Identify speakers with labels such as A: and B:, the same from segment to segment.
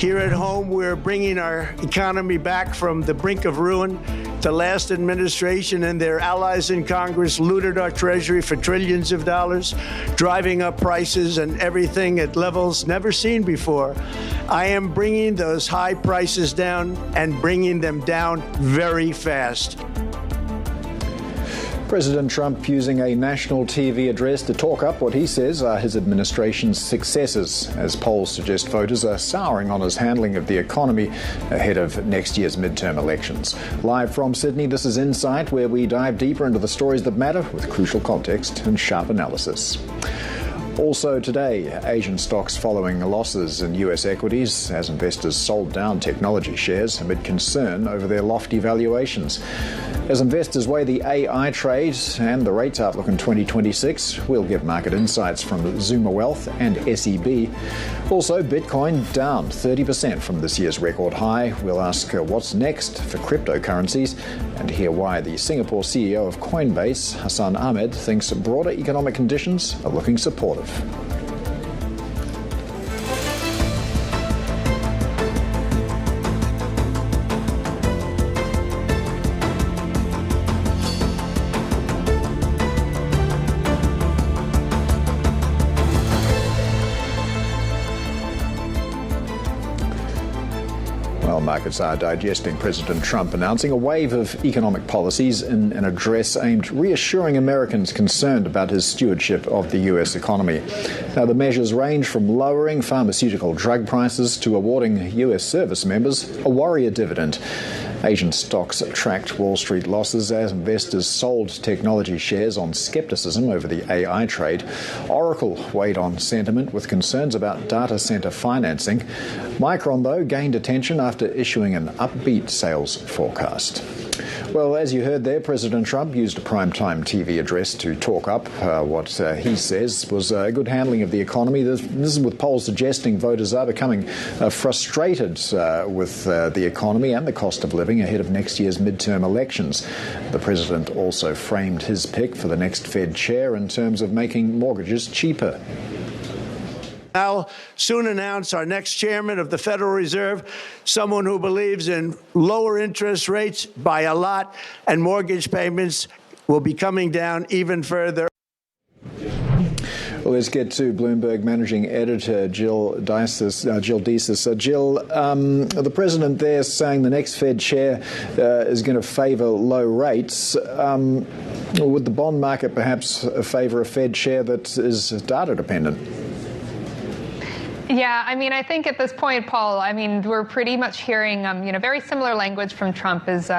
A: Here at home, we're bringing our economy back from the brink of ruin. The last administration and their allies in Congress looted our Treasury for trillions of dollars, driving up prices and everything at levels never seen before. I am bringing those high prices down and bringing them down very fast.
B: President Trump using a national TV address to talk up what he says are his administration's successes, as polls suggest voters are souring on his handling of the economy ahead of next year's midterm elections. Live from Sydney, this is Insight, where we dive deeper into the stories that matter with crucial context and sharp analysis. Also today, Asian stocks following losses in US equities as investors sold down technology shares amid concern over their lofty valuations. As investors weigh the AI trade and the rates outlook in 2026, we'll give market insights from Zuma Wealth and SEB. Also, Bitcoin down 30% from this year's record high. We'll ask what's next for cryptocurrencies and hear why the Singapore CEO of Coinbase, Hassan Ahmed, thinks broader economic conditions are looking supportive. Markets are digesting President Trump announcing a wave of economic policies in an address aimed reassuring Americans concerned about his stewardship of the U.S. economy. Now, the measures range from lowering pharmaceutical drug prices to awarding U.S. service members a warrior dividend. Asian stocks tracked Wall Street losses as investors sold technology shares on skepticism over the AI trade. Oracle weighed on sentiment with concerns about data center financing. Micron, though, gained attention after issuing an upbeat sales forecast. Well, as you heard there, President Trump used a primetime TV address to talk up what he says was a good handling of the economy. This is with polls suggesting voters are becoming frustrated with the economy and the cost of living ahead of next year's midterm elections. The president also framed his pick for the next Fed chair in terms of making mortgages cheaper.
A: I'll soon announce our next chairman of the Federal Reserve, someone who believes in lower interest rates by a lot, and mortgage payments will be coming down even further.
B: Well, let's get to Bloomberg Managing Editor Jill Desis. Jill, the president there saying the next Fed chair is going to favour low rates. Would the bond market perhaps favour a Fed chair that is data dependent?
C: Yeah, I mean, I think at this point, Paul, I mean, we're pretty much hearing, very similar language from Trump as,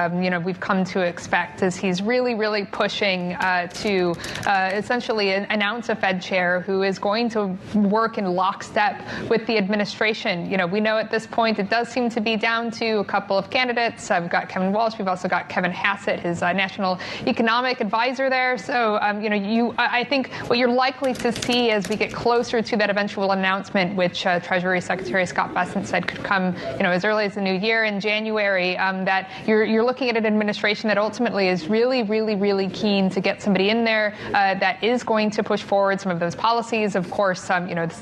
C: we've come to expect, as he's really, really pushing to essentially announce a Fed chair who is going to work in lockstep with the administration. We know at this point it does seem to be down to a couple of candidates. We've got Kevin Walsh. We've also got Kevin Hassett, his national economic advisor there. So, I think what you're likely to see as we get closer to that eventual announcement, which Treasury Secretary Scott Bessent said could come, as early as the new year in January, that you're looking at an administration that ultimately is really, really, really keen to get somebody in there that is going to push forward some of those policies. Of course,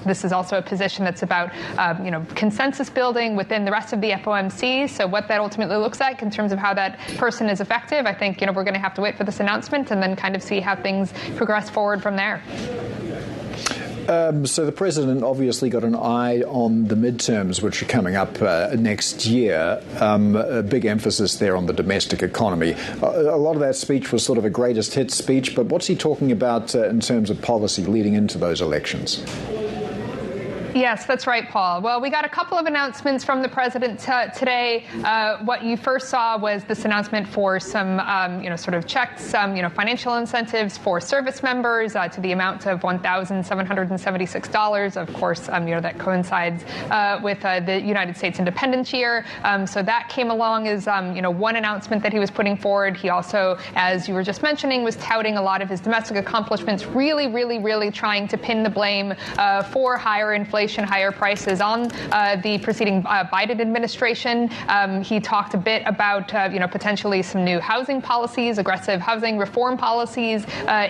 C: this is also a position that's about, consensus building within the rest of the FOMC. So what that ultimately looks like in terms of how that person is effective, I think, we're going to have to wait for this announcement and then kind of see how things progress forward from there.
B: So the president obviously got an eye on the midterms, which are coming up next year. A big emphasis there on the domestic economy. A lot of that speech was sort of a greatest hits speech, but what's he talking about in terms of policy leading into those elections?
C: Yes, that's right, Paul. Well, we got a couple of announcements from the president today. What you first saw was this announcement for some, sort of checks, financial incentives for service members to the amount of $1,776. Of course, that coincides with the United States Independence Year. So that came along as, one announcement that he was putting forward. He also, as you were just mentioning, was touting a lot of his domestic accomplishments, really, really, really trying to pin the blame for higher inflation inflation, higher prices on the preceding Biden administration. He talked a bit about potentially some new housing policies, aggressive housing reform policies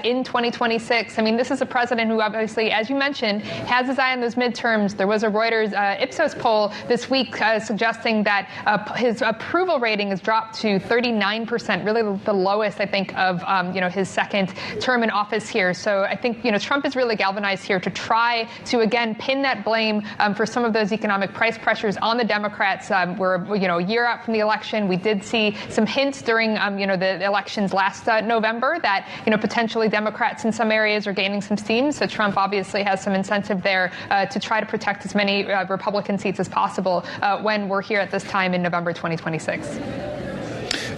C: in 2026. I mean, this is a president who obviously, as you mentioned, has his eye on those midterms. There was a Reuters Ipsos poll this week suggesting that his approval rating has dropped to 39%, really the lowest, I think, of his second term in office here. So I think Trump is really galvanized here to try to again pin that blame for some of those economic price pressures on the Democrats. We're a year out from the election. We did see some hints during the elections last November that potentially Democrats in some areas are gaining some steam. So Trump obviously has some incentive there to try to protect as many Republican seats as possible when we're here at this time in November 2026.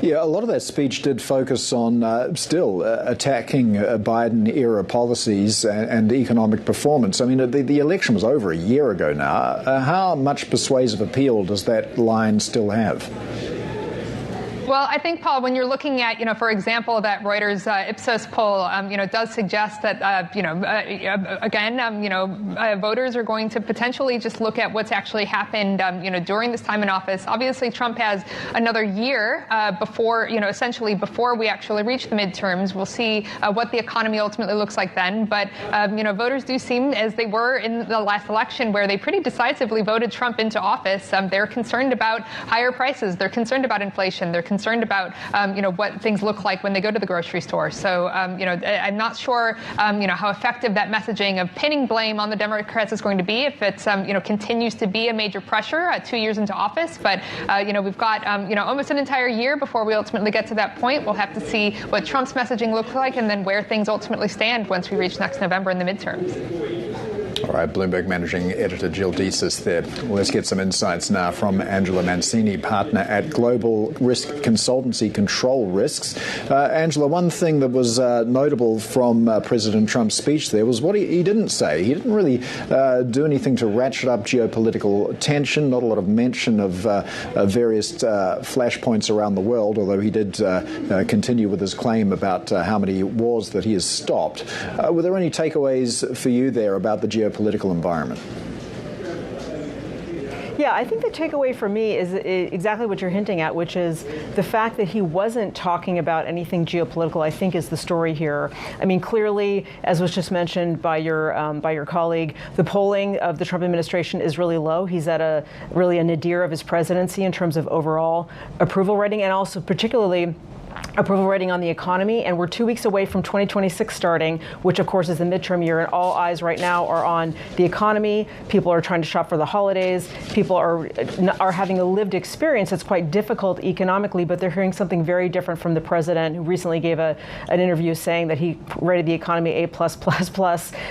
B: Yeah, a lot of that speech did focus on still attacking Biden-era policies and economic performance. I mean, the election was over a year ago now. How much persuasive appeal does that line still have?
C: Well, I think, Paul, when you're looking at, for example, that Reuters Ipsos poll, does suggest that, voters are going to potentially just look at what's actually happened, during this time in office. Obviously, Trump has another year before, essentially before we actually reach the midterms. We'll see what the economy ultimately looks like then. But, voters do seem, as they were in the last election, where they pretty decisively voted Trump into office. They're concerned about higher prices. They're concerned about inflation. They're concerned about, what things look like when they go to the grocery store. So, I'm not sure, how effective that messaging of pinning blame on the Democrats is going to be if it's, continues to be a major pressure 2 years into office. But, we've got, almost an entire year before we ultimately get to that point. We'll have to see what Trump's messaging looks like and then where things ultimately stand once we reach next November in the midterms.
B: All right, Bloomberg Managing Editor Jill Desis there. Well, let's get some insights now from Angela Mancini, partner at global risk consultancy Control Risks. Angela, one thing that was notable from President Trump's speech there was what he didn't say. He didn't really do anything to ratchet up geopolitical tension, not a lot of mention of various flashpoints around the world, although he did continue with his claim about how many wars that he has stopped. Were there any takeaways for you there about the geopolitical environment?
D: Yeah, I think the takeaway for me is exactly what you're hinting at, which is the fact that he wasn't talking about anything geopolitical, I think, is the story here. I mean, clearly, as was just mentioned by your colleague, the polling of the Trump administration is really low. He's at a nadir of his presidency in terms of overall approval rating, and also particularly approval rating on the economy, and we're 2 weeks away from 2026 starting, which of course is the midterm year, and all eyes right now are on the economy. People are trying to shop for the holidays. People are having a lived experience that's quite difficult economically, but they're hearing something very different from the president, who recently gave an interview saying that he rated the economy A+++.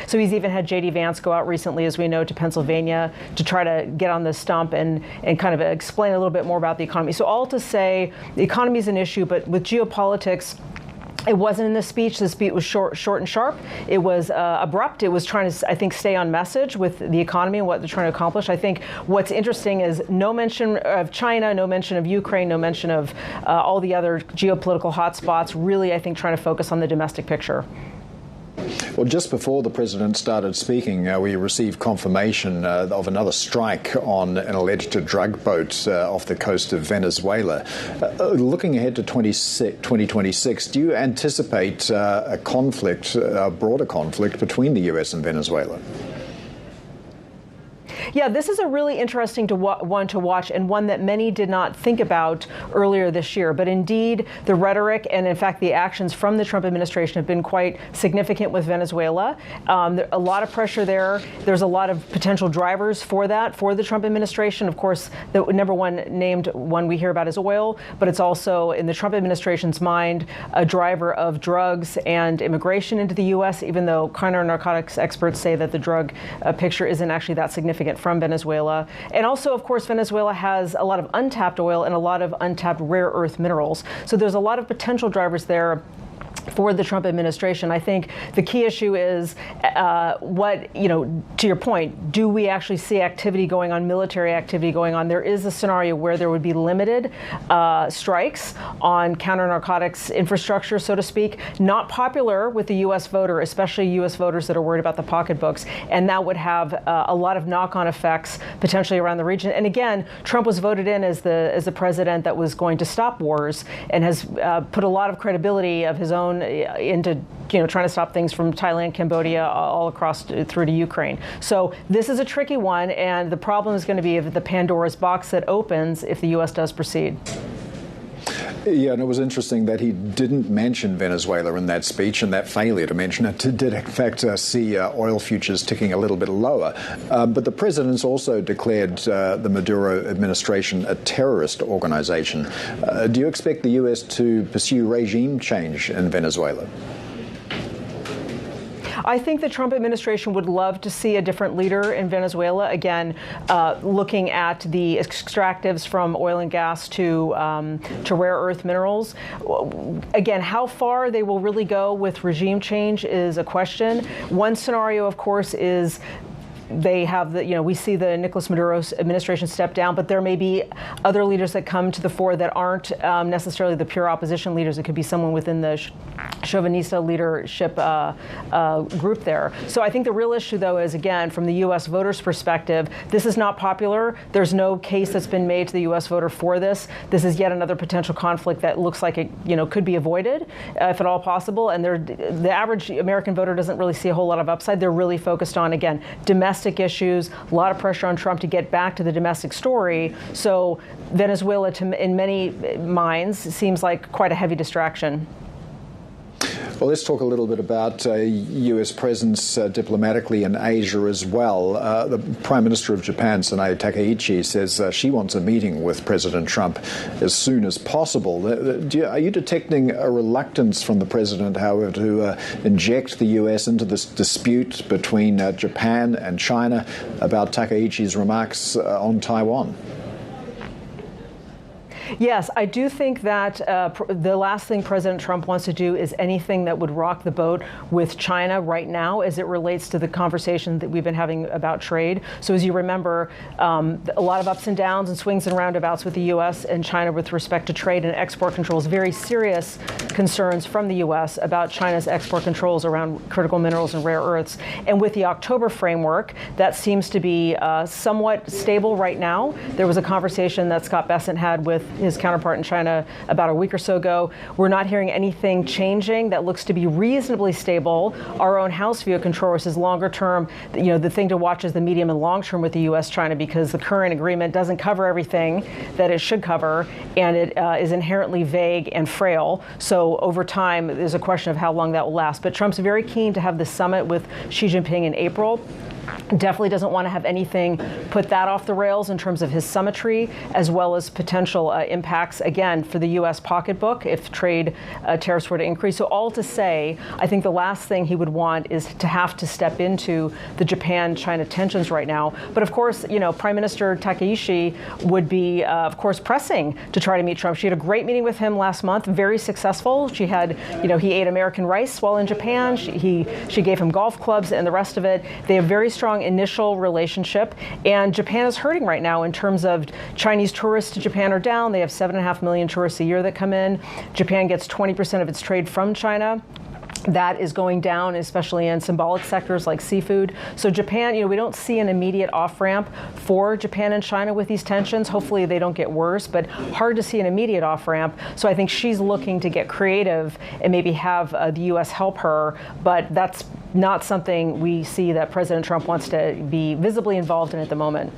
D: So he's even had J.D. Vance go out recently, as we know, to Pennsylvania to try to get on the stump and kind of explain a little bit more about the economy. So all to say, the economy is an issue, but with geopolitics, it wasn't in the speech. The speech was short and sharp. It was abrupt. It was trying to, I think, stay on message with the economy and what they're trying to accomplish. I think what's interesting is no mention of China, no mention of Ukraine, no mention of all the other geopolitical hotspots, really, I think, trying to focus on the domestic picture.
B: Well, just before the president started speaking, we received confirmation of another strike on an alleged drug boat off the coast of Venezuela. Looking ahead to 2026, do you anticipate a conflict, a broader conflict between the U.S. and Venezuela?
D: Yeah, this is a really interesting one to watch, and one that many did not think about earlier this year. But indeed, the rhetoric and, in fact, the actions from the Trump administration have been quite significant with Venezuela. A lot of pressure there. There's a lot of potential drivers for that, for the Trump administration. Of course, the number one named one we hear about is oil, but it's also, in the Trump administration's mind, a driver of drugs and immigration into the U.S., even though counter-narcotics experts say that the drug picture isn't actually that significant from Venezuela. And also, of course, Venezuela has a lot of untapped oil and a lot of untapped rare earth minerals. So there's a lot of potential drivers there. for the Trump administration. I think the key issue is to your point, do we actually see activity going on, military activity going on? There is a scenario where there would be limited strikes on counter-narcotics infrastructure, so to speak, not popular with the U.S. voter, especially U.S. voters that are worried about the pocketbooks. And that would have a lot of knock-on effects potentially around the region. And again, Trump was voted in as the president that was going to stop wars and has put a lot of credibility of his own into trying to stop things from Thailand, Cambodia, all across through to Ukraine. So this is a tricky one, and the problem is going to be the Pandora's box that opens if the U.S. does proceed.
B: Yeah, and it was interesting that he didn't mention Venezuela in that speech, and that failure to mention it did, in fact, see oil futures ticking a little bit lower. But the president's also declared the Maduro administration a terrorist organization. Do you expect the U.S. to pursue regime change in Venezuela?
D: I think the Trump administration would love to see a different leader in Venezuela. Again, looking at the extractives from oil and gas to rare earth minerals. Again, how far they will really go with regime change is a question. One scenario, of course, is they have we see the Nicolas Maduro's administration step down, but there may be other leaders that come to the fore that aren't necessarily the pure opposition leaders. It could be someone within the Chauvinista leadership group there. So I think the real issue, though, is, again, from the U.S. voters' perspective, this is not popular. There's no case that's been made to the U.S. voter for this. This is yet another potential conflict that looks like it could be avoided, if at all possible. And the average American voter doesn't really see a whole lot of upside. They're really focused on, again, domestic issues, a lot of pressure on Trump to get back to the domestic story. So Venezuela, in many minds, seems like quite a heavy distraction.
B: Well, let's talk a little bit about U.S. presence diplomatically in Asia as well. The Prime Minister of Japan, Sanae Takaichi, says she wants a meeting with President Trump as soon as possible. Are you detecting a reluctance from the president, however, to inject the U.S. into this dispute between Japan and China about Takaichi's remarks on Taiwan?
D: Yes, I do think that the last thing President Trump wants to do is anything that would rock the boat with China right now as it relates to the conversation that we've been having about trade. So as you remember, a lot of ups and downs and swings and roundabouts with the U.S. and China with respect to trade and export controls, very serious concerns from the U.S. about China's export controls around critical minerals and rare earths. And with the October framework, that seems to be somewhat stable right now. There was a conversation that Scott Bessent had with his counterpart in China about a week or so ago. We're not hearing anything changing. That looks to be reasonably stable. Our own House view of control is longer term. The thing to watch is the medium and long term with the U.S.-China, because the current agreement doesn't cover everything that it should cover, and it is inherently vague and frail. So over time, there's a question of how long that will last. But Trump's very keen to have the summit with Xi Jinping in April. Definitely doesn't want to have anything put that off the rails in terms of his summitry, as well as potential impacts, again, for the U.S. pocketbook if trade tariffs were to increase. So all to say, I think the last thing he would want is to have to step into the Japan-China tensions right now. But of course, Prime Minister Takaichi would be, of course, pressing to try to meet Trump. She had a great meeting with him last month, very successful. She had, he ate American rice while in Japan. She gave him golf clubs and the rest of it. They have very strong initial relationship, and Japan is hurting right now in terms of Chinese tourists to Japan are down. They have 7.5 million tourists a year that come in. Japan gets 20% of its trade from China. That is going down, especially in symbolic sectors like seafood. So Japan, we don't see an immediate off-ramp for Japan and China with these tensions. Hopefully they don't get worse, but hard to see an immediate off-ramp. So I think she's looking to get creative and maybe have the U.S. help her, but that's not something we see that President Trump wants to be visibly involved in at the moment.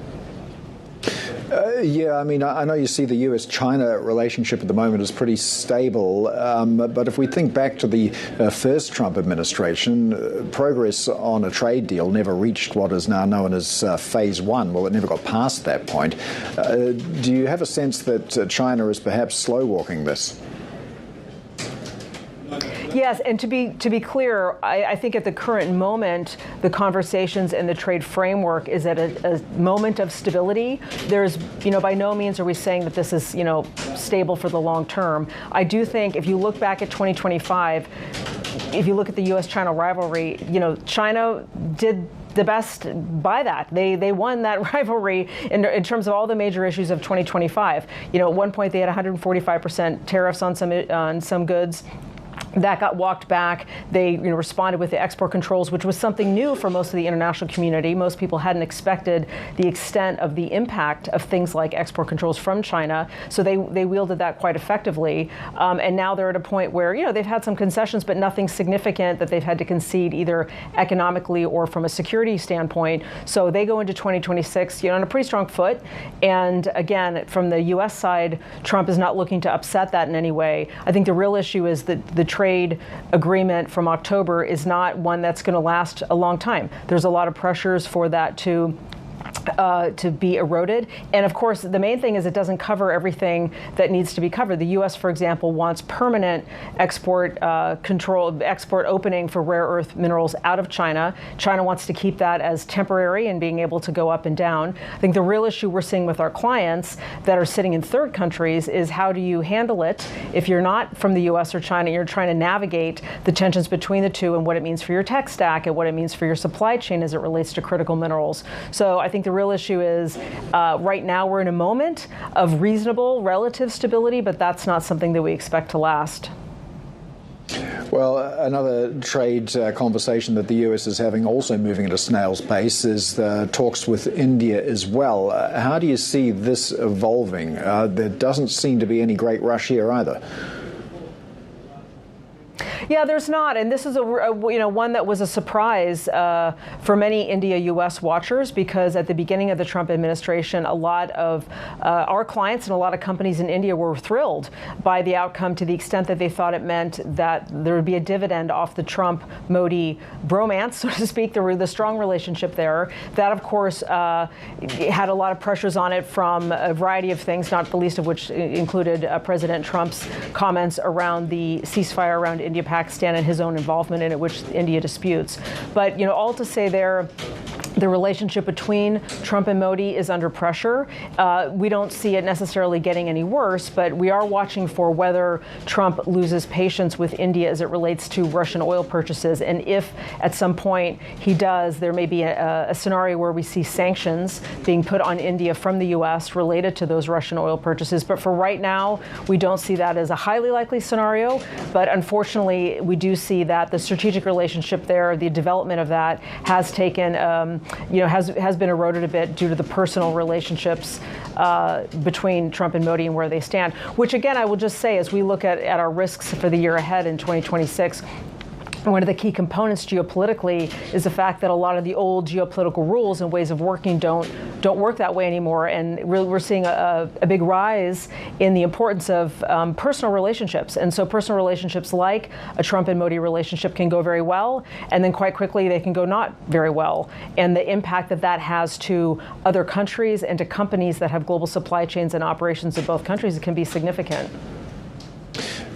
B: Yeah, I mean, I know you see the U.S.-China relationship at the moment is pretty stable, but if we think back to the first Trump administration, progress on a trade deal never reached what is now known as phase one. Well, it never got past that point. Do you have a sense that China is perhaps slow-walking this?
D: Yes, and to be clear, I think at the current moment, the conversations and the trade framework is at a moment of stability. There's, by no means are we saying that this is, stable for the long term. I do think if you look back at 2025, if you look at the U.S.-China rivalry, China did the best by that. They won that rivalry in terms of all the major issues of 2025. At one point they had 145% tariffs on some goods. That got walked back. They responded with the export controls, which was something new for most of the international community. Most people hadn't expected the extent of the impact of things like export controls from China. So they wielded that quite effectively. And now they're at a point where, they've had some concessions, but nothing significant that they've had to concede either economically or from a security standpoint. So they go into 2026, on a pretty strong foot. And again, from the U.S. side, Trump is not looking to upset that in any way. I think the real issue is that the trade agreement from October is not one that's going to last a long time. There's a lot of pressures for that to be eroded. And of course, the main thing is it doesn't cover everything that needs to be covered. The U.S., for example, wants permanent export export opening for rare earth minerals out of China. China wants to keep that as temporary and being able to go up and down. I think the real issue we're seeing with our clients that are sitting in third countries is how do you handle it if you're not from the U.S. or China, you're trying to navigate the tensions between the two and what it means for your tech stack and what it means for your supply chain as it relates to critical minerals. So I think the real issue is right now we're in a moment of reasonable relative stability, but that's not something that we expect to last.
B: Well, another trade conversation that the U.S. is having, also moving at a snail's pace, is the talks with India as well. How do you see this evolving? There doesn't seem to be any great rush here either.
D: Yeah, there's not, and this is one that was a surprise for many India-U.S. watchers, because at the beginning of the Trump administration, a lot of our clients and a lot of companies in India were thrilled by the outcome, to the extent that they thought it meant that there would be a dividend off the Trump-Modi bromance, so to speak, the strong relationship there. That, of course, had a lot of pressures on it from a variety of things, not the least of which included President Trump's comments around the ceasefire around India-Pakistan and his own involvement in it, which India disputes. But, all to say there, the relationship between Trump and Modi is under pressure. We don't see it necessarily getting any worse, but we are watching for whether Trump loses patience with India as it relates to Russian oil purchases. And if at some point he does, there may be a scenario where we see sanctions being put on India from the U.S. related to those Russian oil purchases. But for right now, we don't see that as a highly likely scenario. But unfortunately, we do see that the strategic relationship there, the development of that, has taken has been eroded a bit due to the personal relationships between Trump and Modi and where they stand, which, again, I will just say, as we look at our risks for the year ahead in 2026, one of the key components geopolitically is the fact that a lot of the old geopolitical rules and ways of working don't work that way anymore. And we're seeing a big rise in the importance of personal relationships. And so personal relationships like a Trump and Modi relationship can go very well, and then quite quickly they can go not very well. And the impact that has to other countries and to companies that have global supply chains and operations in both countries can be significant.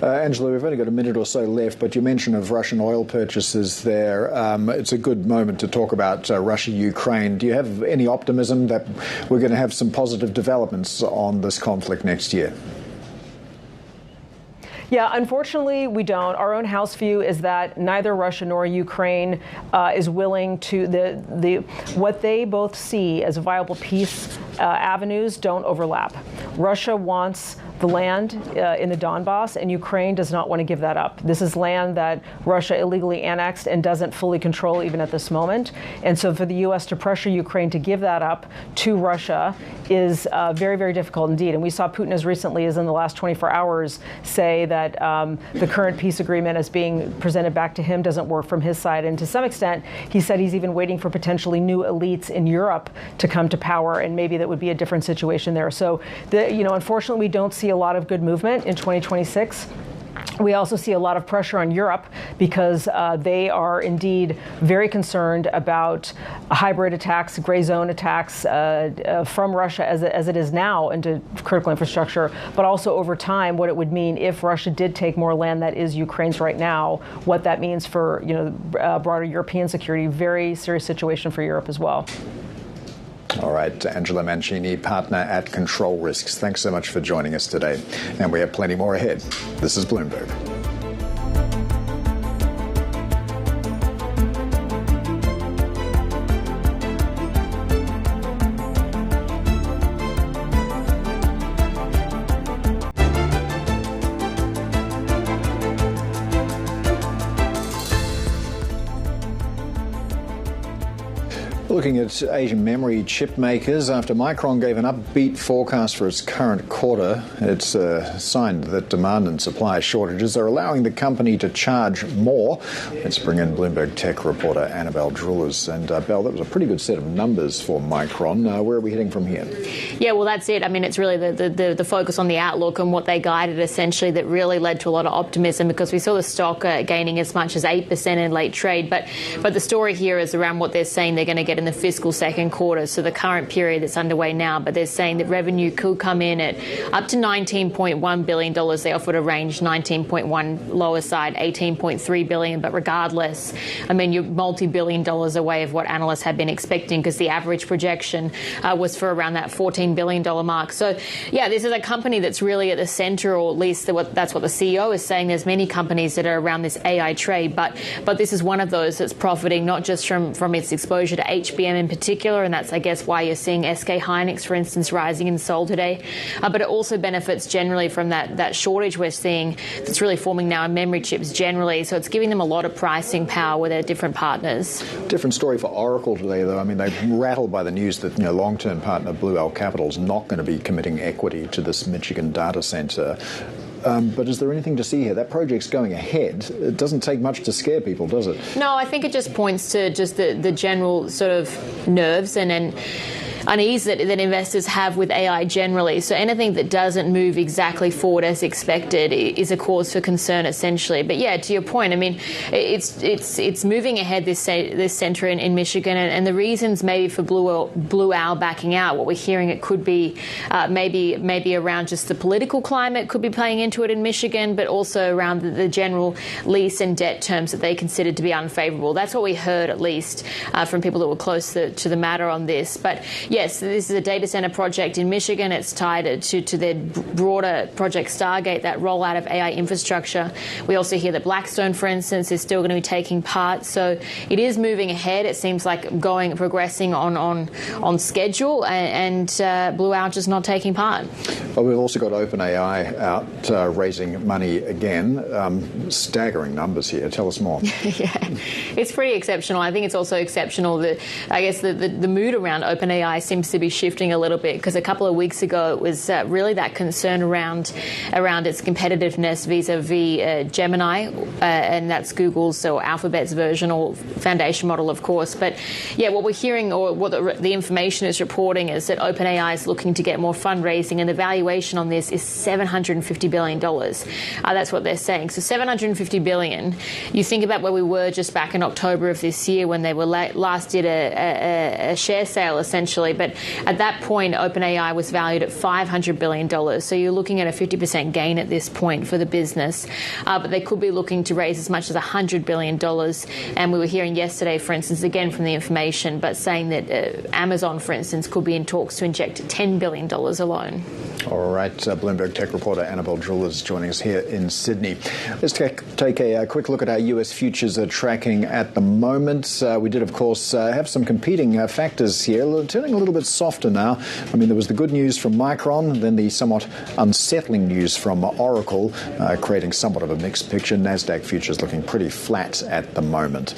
B: Angela, we've only got a minute or so left, but your mention of Russian oil purchases there, it's a good moment to talk about Russia-Ukraine. Do you have any optimism that we're going to have some positive developments on this conflict next year?
D: Yeah, unfortunately, we don't. Our own house view is that neither Russia nor Ukraine is willing to what they both see as viable peace avenues don't overlap. Russia wants the land in the Donbass, and Ukraine does not want to give that up. This is land that Russia illegally annexed and doesn't fully control even at this moment. And so for the U.S. to pressure Ukraine to give that up to Russia is very, very difficult indeed. And we saw Putin as recently as in the last 24 hours say that the current peace agreement as being presented back to him doesn't work from his side. And to some extent, he said he's even waiting for potentially new elites in Europe to come to power, and maybe that would be a different situation there. So, unfortunately, we don't see a lot of good movement in 2026. We also see a lot of pressure on Europe because they are indeed very concerned about hybrid attacks, gray zone attacks from Russia as it is now into critical infrastructure, but also over time what it would mean if Russia did take more land that is Ukraine's right now, what that means for broader European security. Very serious situation for Europe as well.
B: All right, Angela Mancini, partner at Control Risks. Thanks so much for joining us today. And we have plenty more ahead. This is Bloomberg. Looking at Asian memory chip makers, after Micron gave an upbeat forecast for its current quarter, it's a sign that demand and supply shortages are allowing the company to charge more. Let's bring in Bloomberg Tech reporter Annabelle Drewers. And Belle, that was a pretty good set of numbers for Micron. Where are we heading from here?
E: Yeah, well, that's it. I mean, it's really the focus on the outlook and what they guided essentially that really led to a lot of optimism, because we saw the stock gaining as much as 8% in late trade. But the story here is around what they're saying they're going to get in the fiscal second quarter, so the current period that's underway now. But they're saying that revenue could come in at up to $19.1 billion. They offered a range, 19.1 lower side, 18.3 billion. But regardless, I mean, you're multi-billion dollars away of what analysts had been expecting, because the average projection was for around that $14 billion mark. So, yeah, this is a company that's really at the center, or at least that's what the CEO is saying. There's many companies that are around this AI trade, but this is one of those that's profiting not just from its exposure to HBM in particular, and that's, I guess, why you're seeing SK Hynix, for instance, rising in Seoul today. But it also benefits generally from that shortage we're seeing that's really forming now in memory chips generally. So it's giving them a lot of pricing power with their different partners. Different
B: story for Oracle today, though. I mean, they're rattled by the news that long-term partner Blue Owl Capital is not going to be committing equity to this Michigan data center. But is there anything to see here? That project's going ahead. It doesn't take much to scare people, does it?
E: No, I think it just points to just the general sort of nerves and unease that investors have with AI generally. So anything that doesn't move exactly forward as expected is a cause for concern, essentially. But yeah, to your point, I mean, it's moving ahead this center in Michigan, and the reasons maybe for Blue Owl backing out, what we're hearing, it could be maybe around just the political climate could be playing into it in Michigan, but also around the general lease and debt terms that they considered to be unfavorable. That's what we heard, at least, from people that were close to the matter on this. But yes, this is a data center project in Michigan. It's tied to their broader Project Stargate, that rollout of AI infrastructure. We also hear that Blackstone, for instance, is still going to be taking part. So it is moving ahead. It seems like progressing on schedule, and Blue Owl just not taking part.
B: Well, we've also got OpenAI out raising money again. Staggering numbers here. Tell us more.
E: Yeah, it's pretty exceptional. I think it's also exceptional that, I guess, the mood around OpenAI seems to be shifting a little bit, because a couple of weeks ago it was really that concern around its competitiveness vis-a-vis Gemini, and that's Google's or Alphabet's version or foundation model, of course. But yeah, what we're hearing, or what the information is reporting, is that OpenAI is looking to get more fundraising, and the valuation on this is $750 billion. That's what they're saying. So $750 billion. You think about where we were just back in October of this year when they were last did a share sale, essentially. But at that point, OpenAI was valued at $500 billion. So you're looking at a 50% gain at this point for the business. But they could be looking to raise as much as $100 billion. And we were hearing yesterday, for instance, again from the information, but saying that Amazon, for instance, could be in talks to inject $10 billion alone.
B: All right. Bloomberg Tech reporter Annabelle Drewers joining us here in Sydney. Let's take a quick look at how US futures are tracking at the moment. We did, of course, have some competing factors here, turning a little bit softer now. I mean, there was the good news from Micron, then the somewhat unsettling news from Oracle, creating somewhat of a mixed picture. NASDAQ futures looking pretty flat at the moment.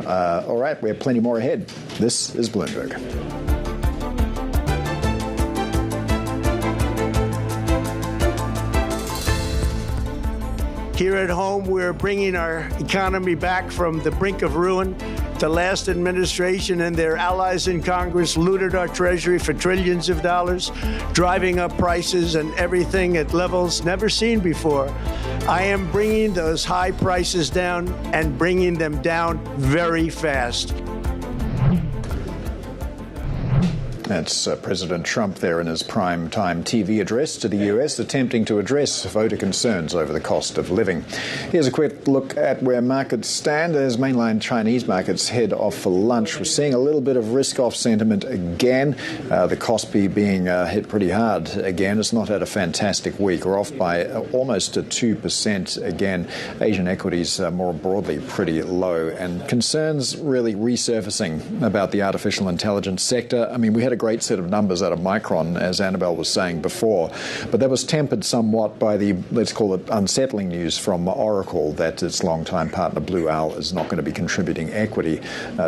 B: All right, we have plenty more ahead. This is Bloomberg.
A: Here at home, we're bringing our economy back from the brink of ruin The last administration and their allies in Congress looted our Treasury for trillions of dollars, driving up prices and everything at levels never seen before. I am bringing those high prices down and bringing them down very fast.
B: That's President Trump there in his prime-time TV address to the US, attempting to address voter concerns over the cost of living. Here's a quick look at where markets stand as mainland Chinese markets head off for lunch. We're seeing a little bit of risk-off sentiment again. The Kospi being hit pretty hard again. It's not had a fantastic week. We're off by almost 2% again. Asian equities more broadly pretty low, and concerns really resurfacing about the artificial intelligence sector. I mean, we had a great set of numbers out of Micron, as Annabelle was saying before, but that was tempered somewhat by the, let's call it, unsettling news from Oracle that its longtime partner Blue Owl is not going to be contributing equity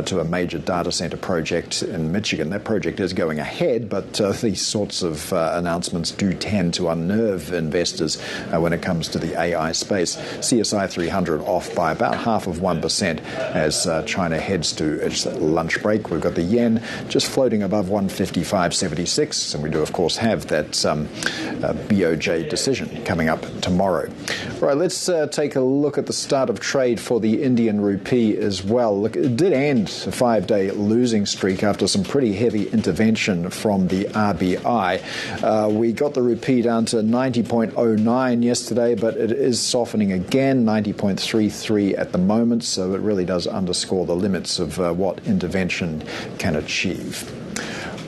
B: to a major data center project in Michigan. That project is going ahead, but these sorts of announcements do tend to unnerve investors when it comes to the AI space. CSI 300 off by about 0.5% as China heads to its lunch break. We've got the yen just floating above 155.76, and we do, of course, have that BOJ decision coming up tomorrow. All right, let's take a look at the start of trade for the Indian rupee as well. Look, it did end a 5-day losing streak after some pretty heavy intervention from the RBI. We got the rupee down to 90.09 yesterday, but it is softening again, 90.33 at the moment, so it really does underscore the limits of what intervention can achieve.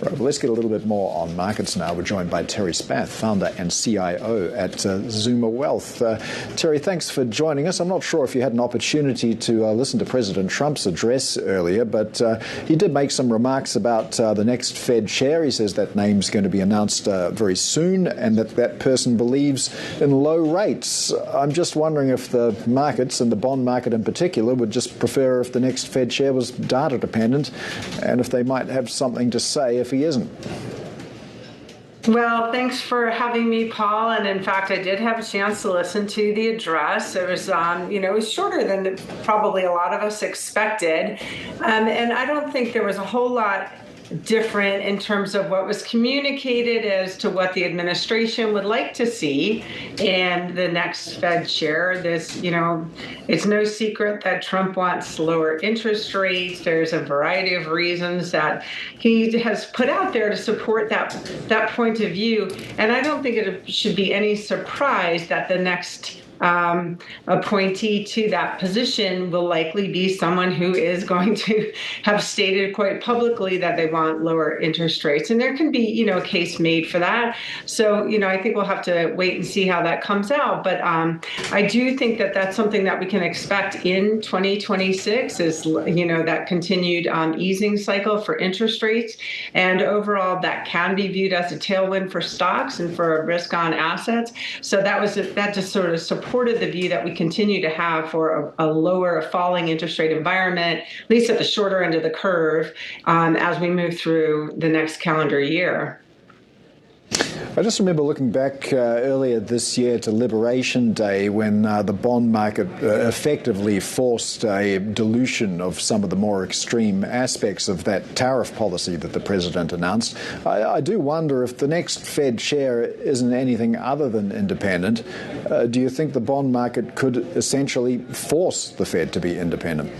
B: Right, well, let's get a little bit more on markets now. We're joined by Terri Spath, founder and CIO at Zuma Wealth. Terri, thanks for joining us. I'm not sure if you had an opportunity to listen to President Trump's address earlier, but he did make some remarks about the next Fed chair. He says that name's going to be announced very soon and that that person believes in low rates. I'm just wondering if the markets, and the bond market in particular, would just prefer if the next Fed chair was data dependent and if they might have something to say if he isn't.
F: Well, thanks for having me, Paul. And in fact, I did have a chance to listen to the address. It was, it was shorter than probably a lot of us expected. And I don't think there was a whole lot different in terms of what was communicated as to what the administration would like to see in the next Fed chair. It's no secret that Trump wants lower interest rates. There's a variety of reasons that he has put out there to support that point of view. And I don't think it should be any surprise that the next appointee to that position will likely be someone who is going to have stated quite publicly that they want lower interest rates. And there can be, a case made for that. So, I think we'll have to wait and see how that comes out. But I do think that that's something that we can expect in 2026 is, that continued easing cycle for interest rates. And overall, that can be viewed as a tailwind for stocks and for risk on assets. So that just sort of supported the view that we continue to have for a falling interest rate environment, at least at the shorter end of the curve, as we move through the next calendar year.
B: I just remember looking back earlier this year to Liberation Day when the bond market effectively forced a dilution of some of the more extreme aspects of that tariff policy that the president announced. I do wonder if the next Fed chair isn't anything other than independent. Do you think the bond market could essentially force the Fed to be independent?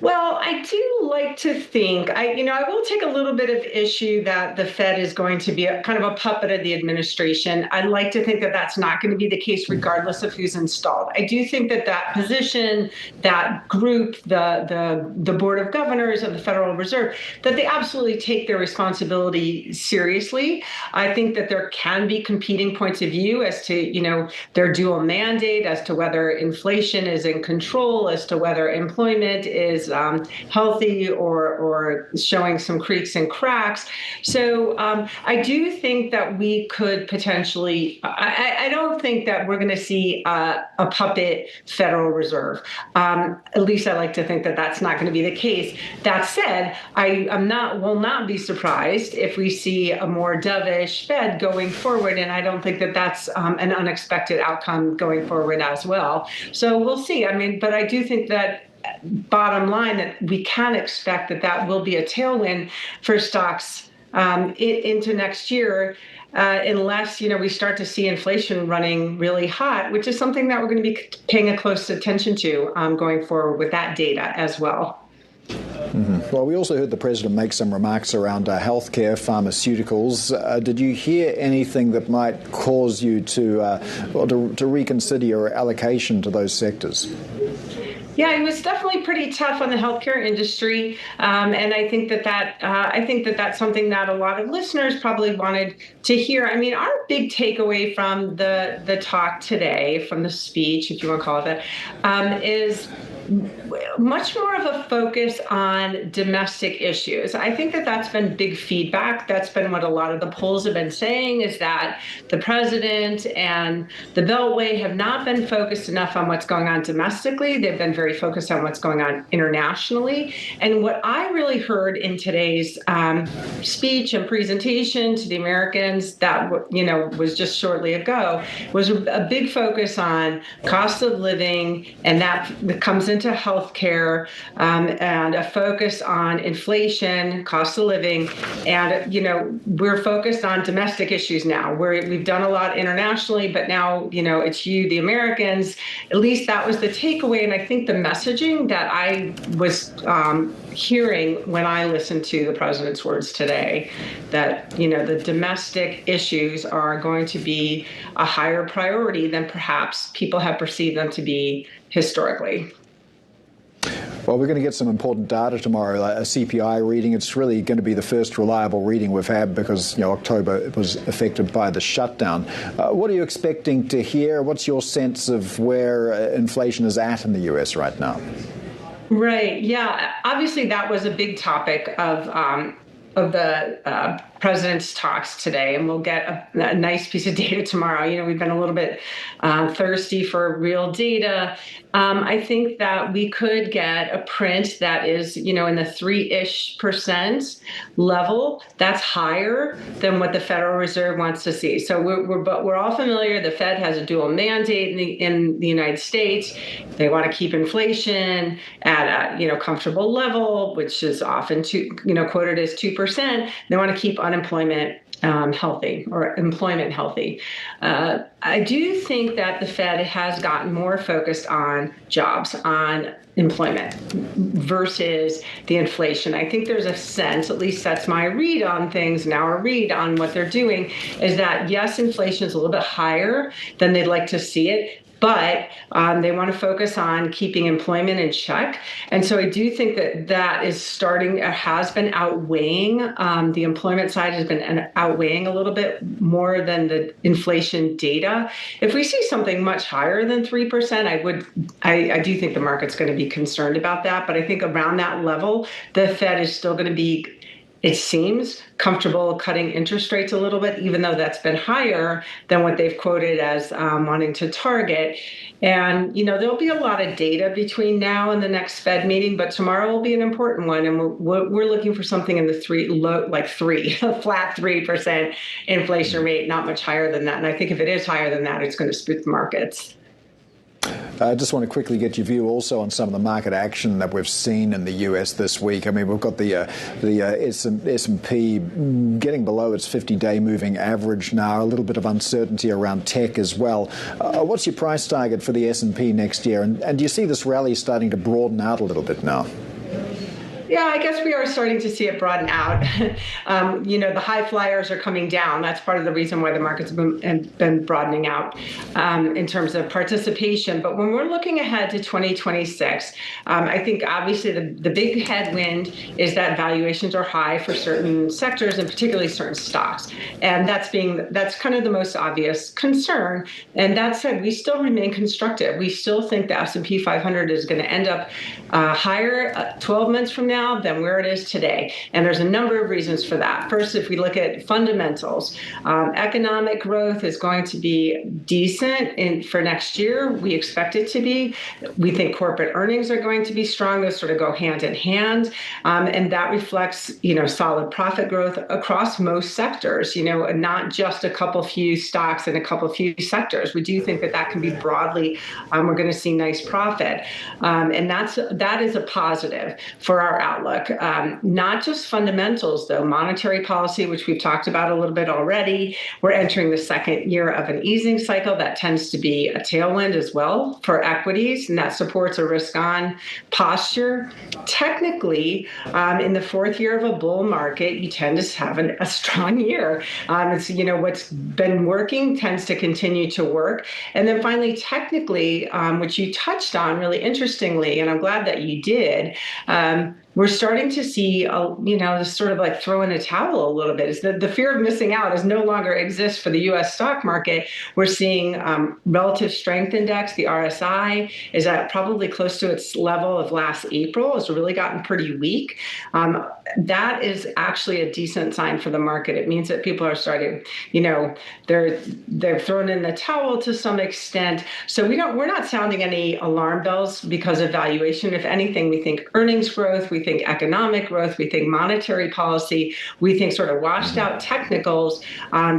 F: Well, I do like to think, I will take a little bit of issue that the Fed is going to be kind of a puppet of the administration. I like to think that that's not going to be the case regardless of who's installed. I do think that position, that group, the Board of Governors of the Federal Reserve, that they absolutely take their responsibility seriously. I think that there can be competing points of view as to, their dual mandate, as to whether inflation is in control, as to whether employment is healthy or showing some creaks and cracks. So I do think that we could potentially, I don't think that we're going to see a puppet Federal Reserve. At least I like to think that that's not going to be the case. That said, will not be surprised if we see a more dovish Fed going forward. And I don't think that that's an unexpected outcome going forward as well. So we'll see. But I do think that bottom line, that we can expect that will be a tailwind for stocks into next year, unless, we start to see inflation running really hot, which is something that we're going to be paying a close attention to going forward with that data as well.
B: Mm-hmm. Well, we also heard the president make some remarks around healthcare, pharmaceuticals. Did you hear anything that might cause you to reconsider your allocation to those sectors?
F: Yeah, it was definitely pretty tough on the healthcare industry, and I think that's something that a lot of listeners probably wanted to hear. I mean, our big takeaway from the talk today, from the speech, if you want to call it that, is much more of a focus on domestic issues. I think that's been big feedback. That's been what a lot of the polls have been saying, is that the president and the Beltway have not been focused enough on what's going on domestically. They've been very focused on what's going on internationally. And what I really heard in today's speech and presentation to the Americans, that was just shortly ago, was a big focus on cost of living, and that comes into healthcare, and a focus on inflation, cost of living, and we're focused on domestic issues now. We've done a lot internationally, but now it's the Americans. At least that was the takeaway, and I think the messaging that I was hearing when I listened to the president's words today, that the domestic issues are going to be a higher priority than perhaps people have perceived them to be historically.
B: Well, we're going to get some important data tomorrow, a CPI reading. It's really going to be the first reliable reading we've had because October was affected by the shutdown. What are you expecting to hear? What's your sense of where inflation is at in the US right now?
F: Right. Yeah. Obviously, that was a big topic of the president's talks today, and we'll get a nice piece of data tomorrow. We've been a little bit thirsty for real data. I think that we could get a print that is, in the 3-ish% level. That's higher than what the Federal Reserve wants to see. So we're all familiar. The Fed has a dual mandate in the United States. They want to keep inflation at a comfortable level, which is often quoted as 2%. They want to keep unemployment healthy, or employment healthy. I do think that the Fed has gotten more focused on jobs, on employment versus the inflation. I think there's a sense, at least that's my read on things, now a read on what they're doing, is that yes, inflation is a little bit higher than they'd like to see it, but they want to focus on keeping employment in check. And so I do think that has been outweighing, the employment side has been outweighing a little bit more than the inflation data. If we see something much higher than 3%, I do think the market's going to be concerned about that. But I think around that level, the Fed is still going to be, it seems, comfortable cutting interest rates a little bit, even though that's been higher than what they've quoted as wanting to target. And, there'll be a lot of data between now and the next Fed meeting, but tomorrow will be an important one. And we're looking for something in the a flat 3% inflation rate, not much higher than that. And I think if it is higher than that, it's going to spook the markets.
B: I just want to quickly get your view also on some of the market action that we've seen in the US this week. I mean, we've got the S&P getting below its 50-day moving average now, a little bit of uncertainty around tech as well. What's your price target for the S&P next year? And do you see this rally starting to broaden out a little bit now?
F: Yeah, I guess we are starting to see it broaden out. The high flyers are coming down. That's part of the reason why the market's been broadening out in terms of participation. But when we're looking ahead to 2026, I think obviously the big headwind is that valuations are high for certain sectors and particularly certain stocks. And that's kind of the most obvious concern. And that said, we still remain constructive. We still think the S&P 500 is going to end up higher 12 months from now now than where it is today. And there's a number of reasons for that. First, if we look at fundamentals, economic growth is going to be decent for next year. We expect it to be. We think corporate earnings are going to be strong. Those sort of go hand in hand. And that reflects, solid profit growth across most sectors, not just a couple few stocks and a couple few sectors. We do think that can be broadly, we're going to see nice profit. And that is a positive for our outlook. Not just fundamentals, though. Monetary policy, which we've talked about a little bit already. We're entering the second year of an easing cycle. That tends to be a tailwind as well for equities, and that supports a risk-on posture. Technically, in the fourth year of a bull market, you tend to have a strong year. It's, what's been working tends to continue to work. And then finally, technically, which you touched on really interestingly, and I'm glad that you did, we're starting to see, this sort of like throw in a towel a little bit. Is the fear of missing out is no longer exists for the U.S. stock market. We're seeing relative strength index, the RSI, is at probably close to its level of last April. It's really gotten pretty weak. That is actually a decent sign for the market. It means that people are starting, they're throwing in the towel to some extent. So we're not sounding any alarm bells because of valuation. If anything, we think earnings growth, we think economic growth, we think monetary policy, we think sort of washed out technicals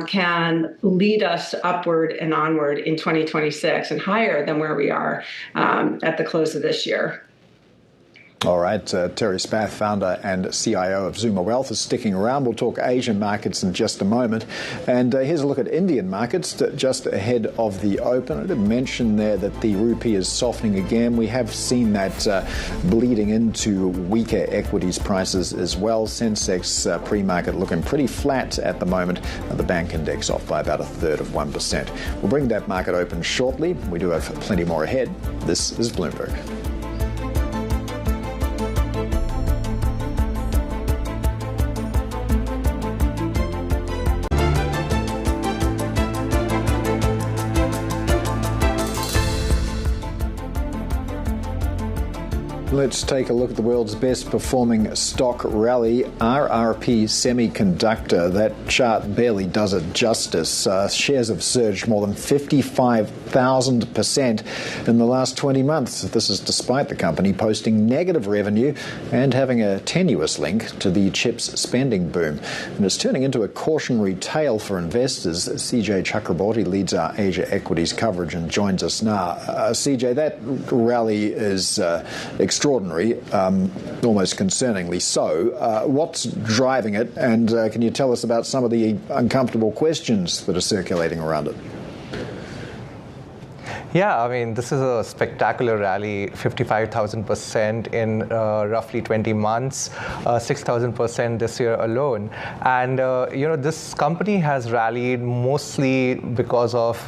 F: can lead us upward and onward in 2026 and higher than where we are at the close of this year.
B: All right, Terri Spath, founder and CIO of Zuma Wealth, is sticking around. We'll talk Asian markets in just a moment. And here's a look at Indian markets just ahead of the open. I did mention there that the rupee is softening again. We have seen that bleeding into weaker equities prices as well. Sensex pre-market looking pretty flat at the moment. The bank index off by about 1/3%. We'll bring that market open shortly. We do have plenty more ahead. This is Bloomberg. Let's take a look at the world's best performing stock rally, RRP Semiconductor. That chart barely does it justice. Shares have surged more than 55,000% in the last 20 months. This is despite the company posting negative revenue and having a tenuous link to the chips spending boom. And it's turning into a cautionary tale for investors. CJ Chakraborty leads our Asia equities coverage and joins us now. CJ, that rally is extraordinary, almost concerningly so. What's driving it, and can you tell us about some of the uncomfortable questions that are circulating around it?
G: Yeah, I mean, this is a spectacular rally, 55,000% in roughly 20 months, 6,000% this year alone. And, this company has rallied mostly because of,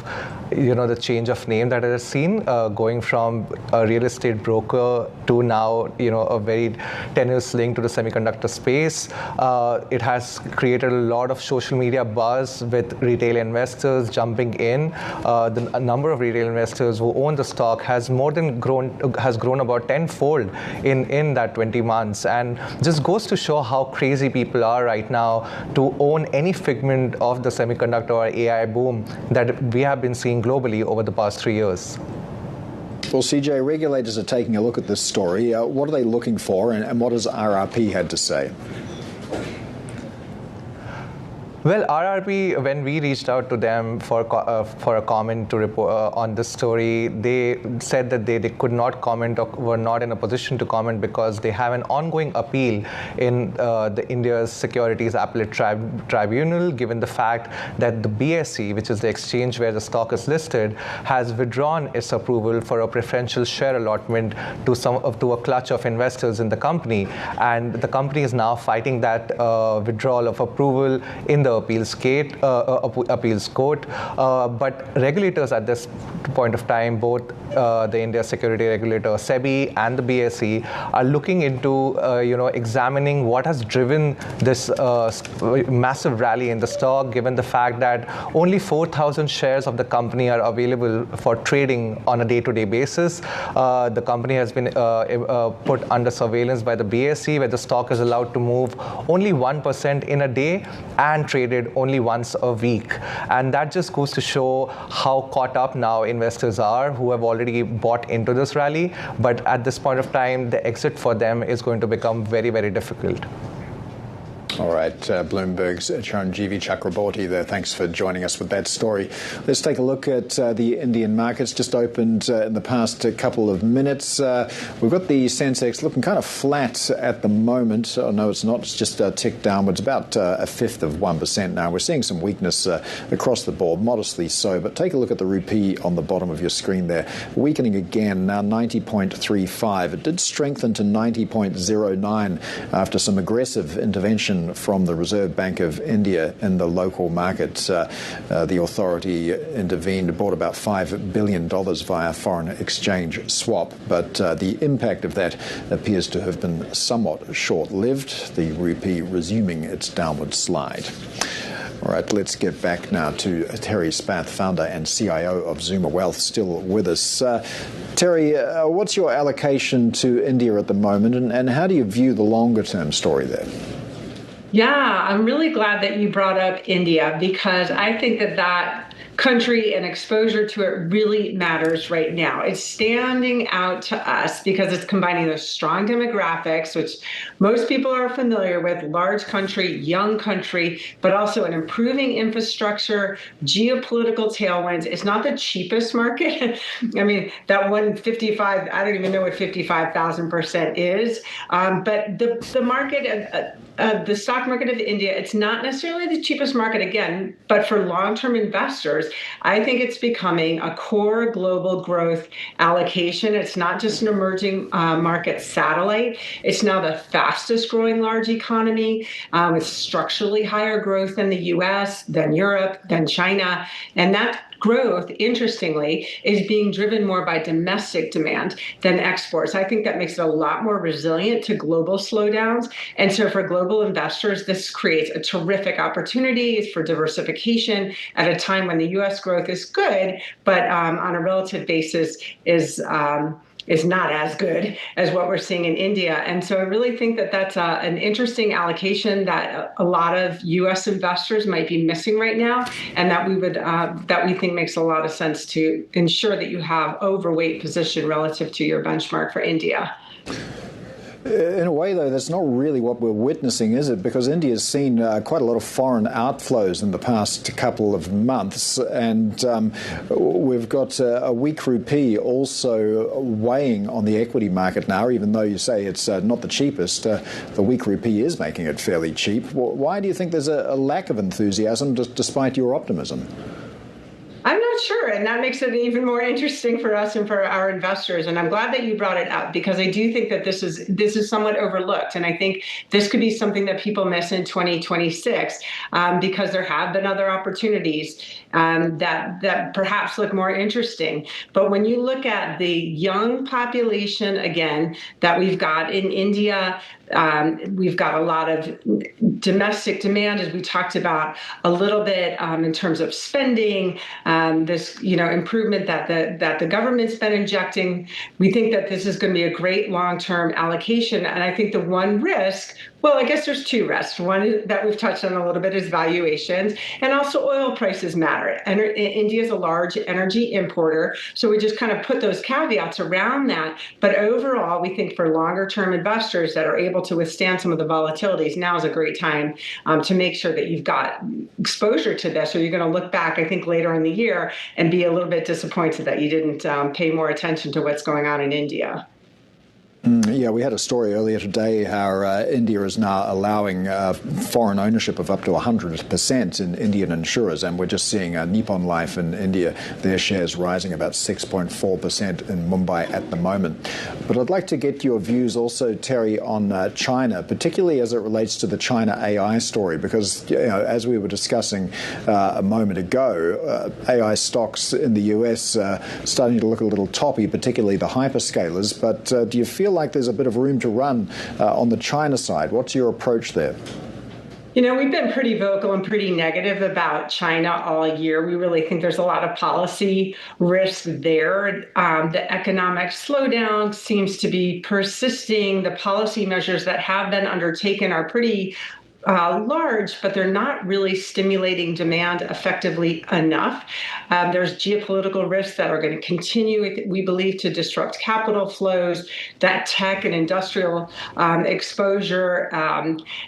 G: the change of name that it has seen, going from a real estate broker to now, a very tenuous link to the semiconductor space. It has created a lot of social media buzz with retail investors jumping in. The number of retail investors who own the stock has grown about tenfold in that 20 months, and just goes to show how crazy people are right now to own any figment of the semiconductor or AI boom that we have been seeing globally over the past 3 years.
B: Well, CJ, regulators are taking a look at this story. What are they looking for, and what has RRP had to say?
G: Well, RRP, when we reached out to them for a comment to report on this story, they said that they could not comment or were not in a position to comment because they have an ongoing appeal in the India's Securities Appellate Tribunal, given the fact that the BSE, which is the exchange where the stock is listed, has withdrawn its approval for a preferential share allotment to a clutch of investors in the company. And the company is now fighting that withdrawal of approval in the the appeals court. But regulators at this point of time, both the India security regulator SEBI and the BSE, are looking into examining what has driven this massive rally in the stock, given the fact that only 4,000 shares of the company are available for trading on a day-to-day basis. The company has been put under surveillance by the BSE, where the stock is allowed to move only 1% in a day and traded only once a week. And that just goes to show how caught up now investors are who have already bought into this rally. But at this point of time, the exit for them is going to become very, very difficult.
B: All right, Bloomberg's Chiranjeevi Chakraborty there. Thanks for joining us with that story. Let's take a look at the Indian markets. Just opened in the past couple of minutes. We've got the Sensex looking kind of flat at the moment. Oh, no, it's not. It's just ticked downwards, about 1/5% now. We're seeing some weakness across the board, modestly so. But take a look at the rupee on the bottom of your screen there. Weakening again, now 90.35. It did strengthen to 90.09 after some aggressive intervention from the Reserve Bank of India in the local markets. The authority intervened, bought about $5 billion via foreign exchange swap, but the impact of that appears to have been somewhat short-lived, the rupee resuming its downward slide. All right, let's get back now to Terri Spath, founder and CIO of Zuma Wealth, still with us. Terri, what's your allocation to India at the moment, and how do you view the longer-term story there?
F: Yeah, I'm really glad that you brought up India, because I think that country and exposure to it really matters right now. It's standing out to us because it's combining those strong demographics, which most people are familiar with, large country, young country, but also an improving infrastructure, geopolitical tailwinds. It's not the cheapest market. I mean, that 155, I don't even know what 55,000% is. But the market, the stock market of India, it's not necessarily the cheapest market again, but for long-term investors, I think it's becoming a core global growth allocation. It's not just an emerging market satellite. It's now the fastest growing large economy with structurally higher growth than the US, than Europe, than China. And that growth, interestingly, is being driven more by domestic demand than exports. I think that makes it a lot more resilient to global slowdowns. And so for global investors, this creates a terrific opportunity for diversification at a time when the U.S. growth is good, but on a relative basis is not as good as what we're seeing in India. And so I really think that that's an interesting allocation that a lot of U.S. investors might be missing right now, and that we think makes a lot of sense to ensure that you have overweight position relative to your benchmark for India.
B: In a way, though, that's not really what we're witnessing, is it? Because India's seen quite a lot of foreign outflows in the past couple of months, and we've got a weak rupee also weighing on the equity market now, even though you say it's not the cheapest. The weak rupee is making it fairly cheap. Why do you think there's a lack of enthusiasm despite your optimism?
F: I'm not sure, and that makes it even more interesting for us and for our investors. And I'm glad that you brought it up, because I do think that this is somewhat overlooked, and I think this could be something that people miss in 2026 because there have been other opportunities that perhaps look more interesting. But when you look at the young population again that we've got in India, we've got a lot of domestic demand, as we talked about a little bit in terms of spending. This, improvement that the government's been injecting. We think that this is going to be a great long-term allocation. And I think the one risk, well, I guess there's two risks. One that we've touched on a little bit is valuations, and also oil prices matter. And India is a large energy importer, so we just kind of put those caveats around that. But overall, we think for longer-term investors that are able to withstand some of the volatilities, now is a great time to make sure that you've got exposure to this, or you're going to look back, I think, later in the year and be a little bit disappointed that you didn't pay more attention to what's going on in India.
B: Yeah, we had a story earlier today how India is now allowing foreign ownership of up to 100% in Indian insurers, and we're just seeing Nippon Life in India, their shares rising about 6.4% in Mumbai at the moment. But I'd like to get your views also, Terri, on China, particularly as it relates to the China AI story, because as we were discussing a moment ago, AI stocks in the US starting to look a little toppy, particularly the hyperscalers. But do you feel like there's a bit of room to run on the China side? What's your approach there?
F: We've been pretty vocal and pretty negative about China all year. We really think there's a lot of policy risk there. The economic slowdown seems to be persisting. The policy measures that have been undertaken are pretty large, but they're not really stimulating demand effectively enough. There's geopolitical risks that are going to continue, we believe, to disrupt capital flows. That tech and industrial exposure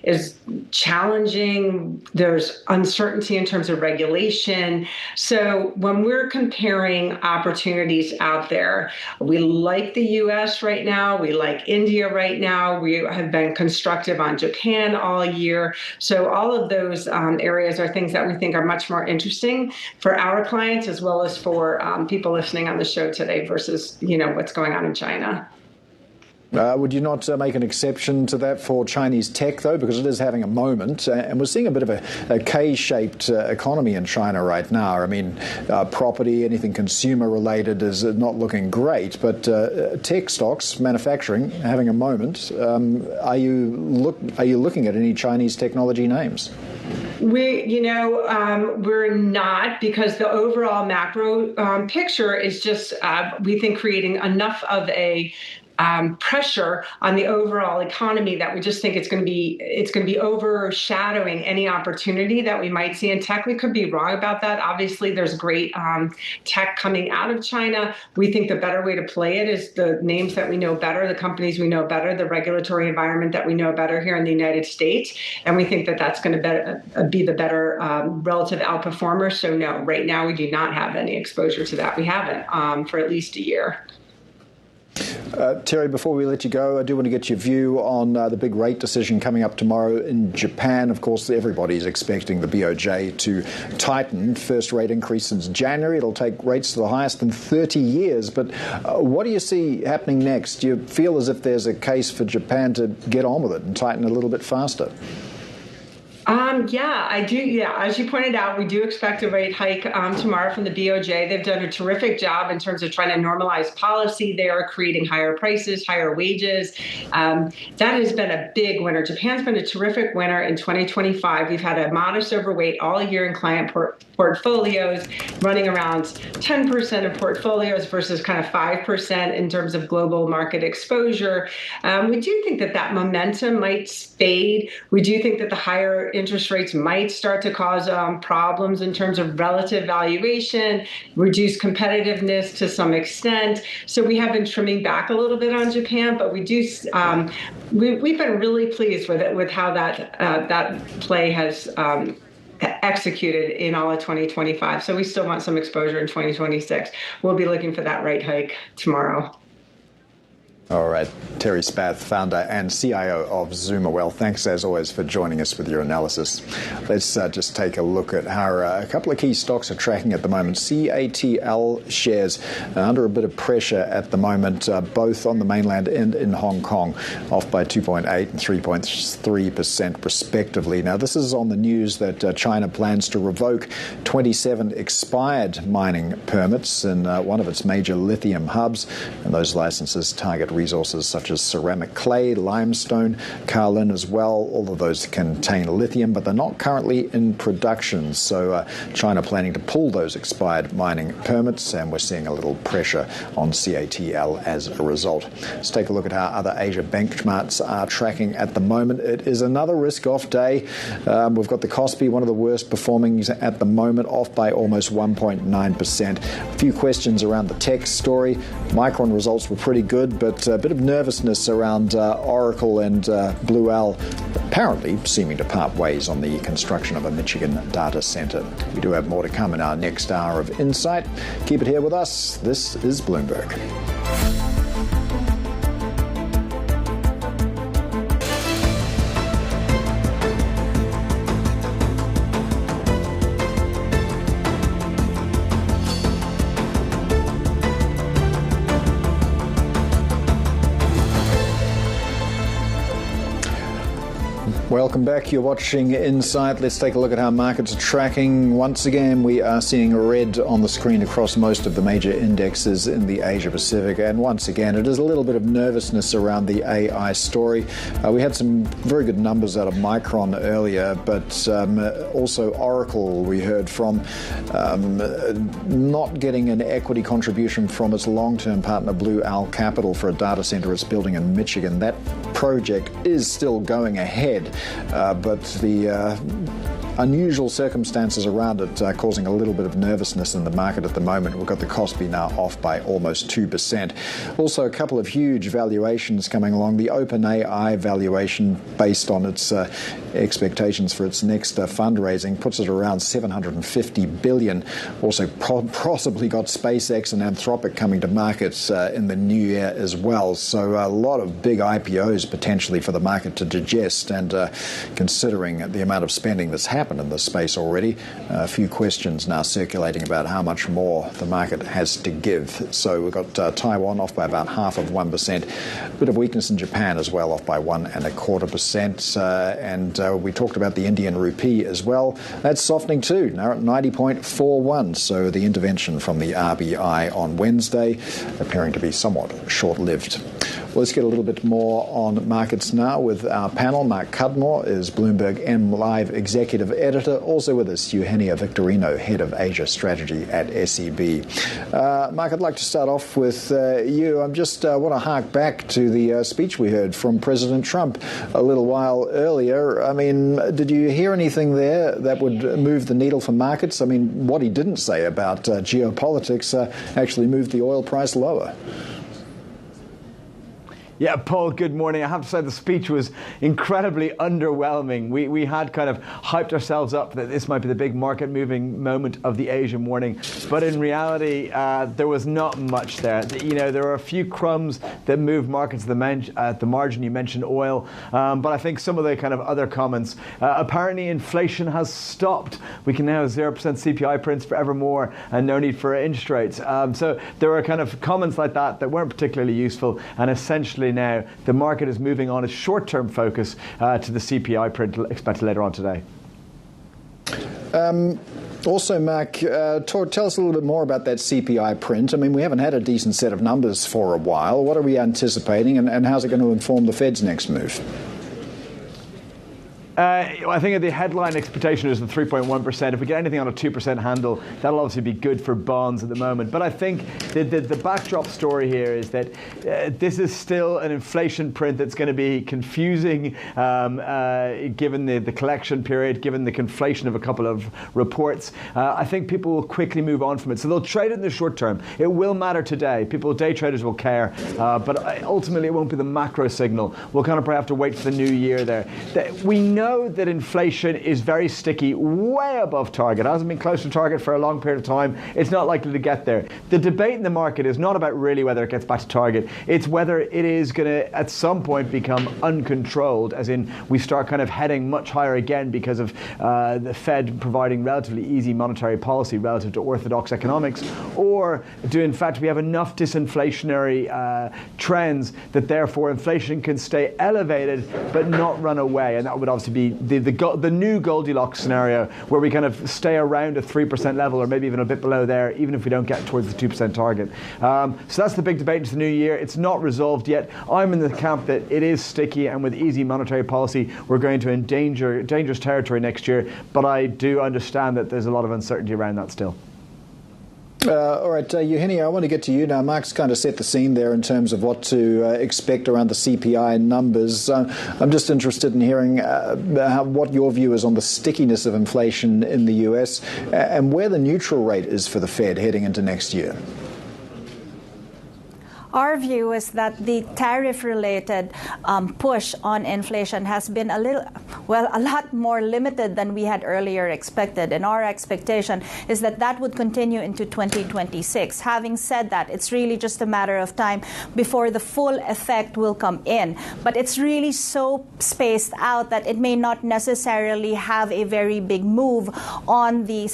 F: is challenging. There's uncertainty in terms of regulation. So when we're comparing opportunities out there, we like the US right now. We like India right now. We have been constructive on Japan all year. So all of those areas are things that we think are much more interesting for our clients as well as for people listening on the show today versus, what's going on in China.
B: Would you not make an exception to that for Chinese tech, though, because it is having a moment, and we're seeing a bit of a K-shaped economy in China right now. I mean, property, anything consumer-related is not looking great, but tech stocks, manufacturing, having a moment. Are you looking at any Chinese technology names?
F: We're not, because the overall macro picture is just, we think, creating enough of a pressure on the overall economy that we just think it's going to be overshadowing any opportunity that we might see in tech. We could be wrong about that. Obviously, there's great tech coming out of China. We think the better way to play it is the names that we know better, the companies we know better, the regulatory environment that we know better here in the United States. And we think that that's going to be the better relative outperformer. So no, right now we do not have any exposure to that. We haven't for at least a year.
B: Terri, before we let you go, I do want to get your view on the big rate decision coming up tomorrow in Japan. Of course, everybody's expecting the BOJ to tighten. First rate increase since January. It'll take rates to the highest in 30 years. But what do you see happening next? Do you feel as if there's a case for Japan to get on with it and tighten a little bit faster?
F: Yeah, I do. Yeah, as you pointed out, we do expect a rate hike tomorrow from the BOJ. They've done a terrific job in terms of trying to normalize policy there, creating higher prices, higher wages. That has been a big winner. Japan's been a terrific winner in 2025. We've had a modest overweight all year in client portfolios, running around 10% of portfolios versus kind of 5% in terms of global market exposure. We do think that momentum might fade. We do think that the higher interest rates might start to cause problems in terms of relative valuation, reduce competitiveness to some extent. So we have been trimming back a little bit on Japan, but we do we've been really pleased with how that play has executed in all of 2025. So we still want some exposure in 2026. We'll be looking for that rate hike tomorrow.
B: All right. Terri Spath, founder and CIO of Zuma. Well, thanks as always for joining us with your analysis. Let's just take a look at how a couple of key stocks are tracking at the moment. CATL shares under a bit of pressure at the moment, both on the mainland and in Hong Kong, off by 2.8 and 3.3% respectively. Now, this is on the news that China plans to revoke 27 expired mining permits in one of its major lithium hubs, and those licenses target resources such as ceramic clay, limestone, kaolin as well. All of those contain lithium, but they're not currently in production. So China planning to pull those expired mining permits, and we're seeing a little pressure on CATL as a result. Let's take a look at how other Asia benchmarks are tracking at the moment. It is another risk-off day. We've got the Kospi, one of the worst performing at the moment, off by almost 1.9%. A few questions around the tech story. Micron results were pretty good, but a bit of nervousness around Oracle and Blue Owl apparently seeming to part ways on the construction of a Michigan data center. We do have more to come in our next hour of Insight. Keep it here with us. This is Bloomberg. Welcome back. You're watching Insight. Let's take a look at how markets are tracking. Once again, we are seeing red on the screen across most of the major indexes in the Asia Pacific. And once again, it is a little bit of nervousness around the AI story. We had some very good numbers out of Micron earlier, but also Oracle we heard from not getting an equity contribution from its long-term partner Blue Owl Capital for a data center it's building in Michigan. That project is still going ahead, but the unusual circumstances around it are causing a little bit of nervousness in the market at the moment. We've got the Kospi now off by almost 2%. Also, a couple of huge valuations coming along. The OpenAI valuation, based on its expectations for its next fundraising, puts it around $750 billion. Also, possibly got SpaceX and Anthropic coming to markets in the new year as well. So a lot of big IPOs potentially for the market to digest, and considering the amount of spending that's happened in this space already, a few questions now circulating about how much more the market has to give. So we've got Taiwan off by about 0.5%. A bit of weakness in Japan as well, off by 1.25%. And we talked about the Indian rupee as well. That's softening too, now at 90.41. So the intervention from the RBI on Wednesday appearing to be somewhat short-lived. Well, let's get a little bit more on markets now with our panel. Mark Cudmore is Bloomberg MLIV Executive Editor. Also with us, Eugenia Victorino, Head of Asia Strategy at SEB. Mark, I'd like to start off with you. I just want to hark back to the speech we heard from President Trump a little while earlier. I mean, did you hear anything there that would move the needle for markets? I mean, what he didn't say about geopolitics actually moved the oil price lower.
H: Yeah, Paul, good morning. I have to say the speech was incredibly underwhelming. We had kind of hyped ourselves up that this might be the big market-moving moment of the Asia morning. But in reality, there was not much there. You know, there were a few crumbs that moved markets at the margin. You mentioned oil. But I think some of the kind of other comments, apparently inflation has stopped. We can now have 0% CPI prints forevermore and no need for interest rates. So there were kind of comments like that weren't particularly useful, and essentially now the market is moving on its short-term focus to the CPI print expected later on today.
B: Also, Mark, tell us a little bit more about that CPI print. I mean, we haven't had a decent set of numbers for a while. What are we anticipating, and how's it going to inform the Fed's next move?
H: I think the headline expectation is the 3.1%. If we get anything on a 2% handle, that'll obviously be good for bonds at the moment. But I think the backdrop story here is that this is still an inflation print that's going to be confusing given the collection period, given the conflation of a couple of reports. I think people will quickly move on from it. So they'll trade it in the short term. It will matter today. Day traders will care. But ultimately, it won't be the macro signal. We'll kind of probably have to wait for the new year there. We know that inflation is very sticky, way above target. It hasn't been close to target for a long period of time. It's not likely to get there. The debate in the market is not about really whether it gets back to target. It's whether it is going to, at some point, become uncontrolled, as in we start kind of heading much higher again because of the Fed providing relatively easy monetary policy relative to orthodox economics, or do in fact we have enough disinflationary trends that therefore inflation can stay elevated but not run away. And that would obviously be the new Goldilocks scenario, where we kind of stay around a 3% level or maybe even a bit below there, even if we don't get towards the 2% target. So that's the big debate into the new year. It's not resolved yet. I'm in the camp that it is sticky, and with easy monetary policy, we're going to endanger dangerous territory next year. But I do understand that there's a lot of uncertainty around that still.
B: All right, Eugenia, I want to get to you now. Mark's kind of set the scene there in terms of what to expect around the CPI numbers. I'm just interested in hearing what your view is on the stickiness of inflation in the US and where the neutral rate is for the Fed heading into next year.
I: Our view is that the tariff-related push on inflation has been a lot more limited than we had earlier expected. And our expectation is that that would continue into 2026. Having said that, it's really just a matter of time before the full effect will come in. But it's really so spaced out that it may not necessarily have a very big move on the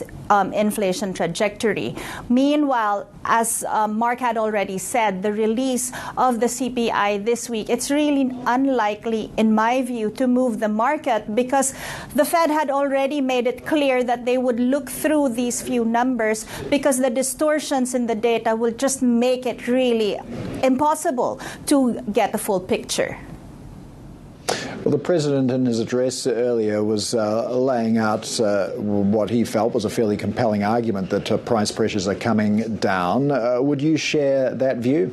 I: inflation trajectory. Meanwhile, as Mark had already said, the release of the CPI this week, it's really unlikely, in my view, to move the market, because the Fed had already made it clear that they would look through these few numbers, because the distortions in the data will just make it really impossible to get a full picture.
B: Well, the President in his address earlier was laying out what he felt was a fairly compelling argument that price pressures are coming down. Would you share that view?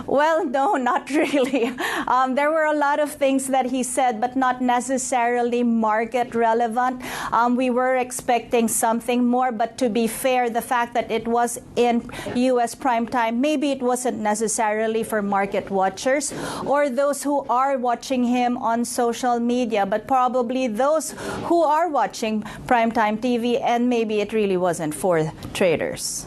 I: Well, no, not really. There were a lot of things that he said, but not necessarily market relevant. We were expecting something more, but to be fair, the fact that it was in U.S. prime time, maybe it wasn't necessarily for market watchers or those who are watching him on social media, but probably those who are watching primetime TV, and maybe it really wasn't for traders.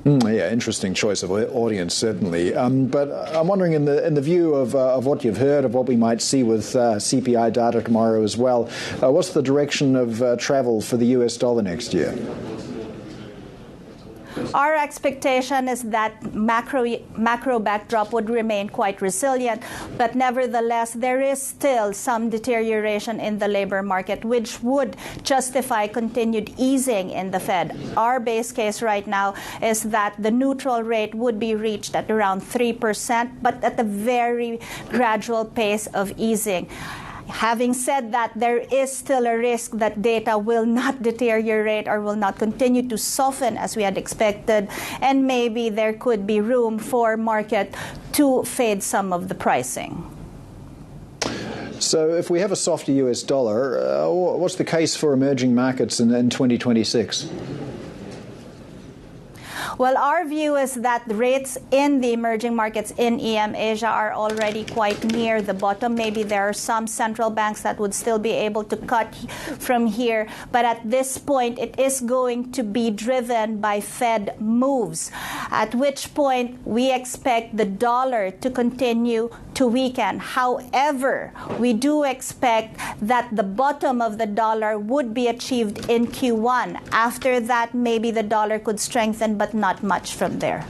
B: Yeah, interesting choice of audience, certainly. But I'm wondering, in the view of what you've heard, of what we might see with CPI data tomorrow as well, what's the direction of travel for the US dollar next year?
I: Our expectation is that macro backdrop would remain quite resilient, but nevertheless, there is still some deterioration in the labor market, which would justify continued easing in the Fed. Our base case right now is that the neutral rate would be reached at around 3%, but at a very gradual pace of easing. Having said that, there is still a risk that data will not deteriorate or will not continue to soften as we had expected, and maybe there could be room for market to fade some of the pricing.
B: So if we have a softer US dollar, what's the case for emerging markets in 2026?
I: Well, our view is that the rates in the emerging markets in EM Asia are already quite near the bottom. Maybe there are some central banks that would still be able to cut from here. But at this point, it is going to be driven by Fed moves, at which point we expect the dollar to continue to weaken. However, we do expect that the bottom of the dollar would be achieved in Q1. After that, maybe the dollar could strengthen, but not much from there.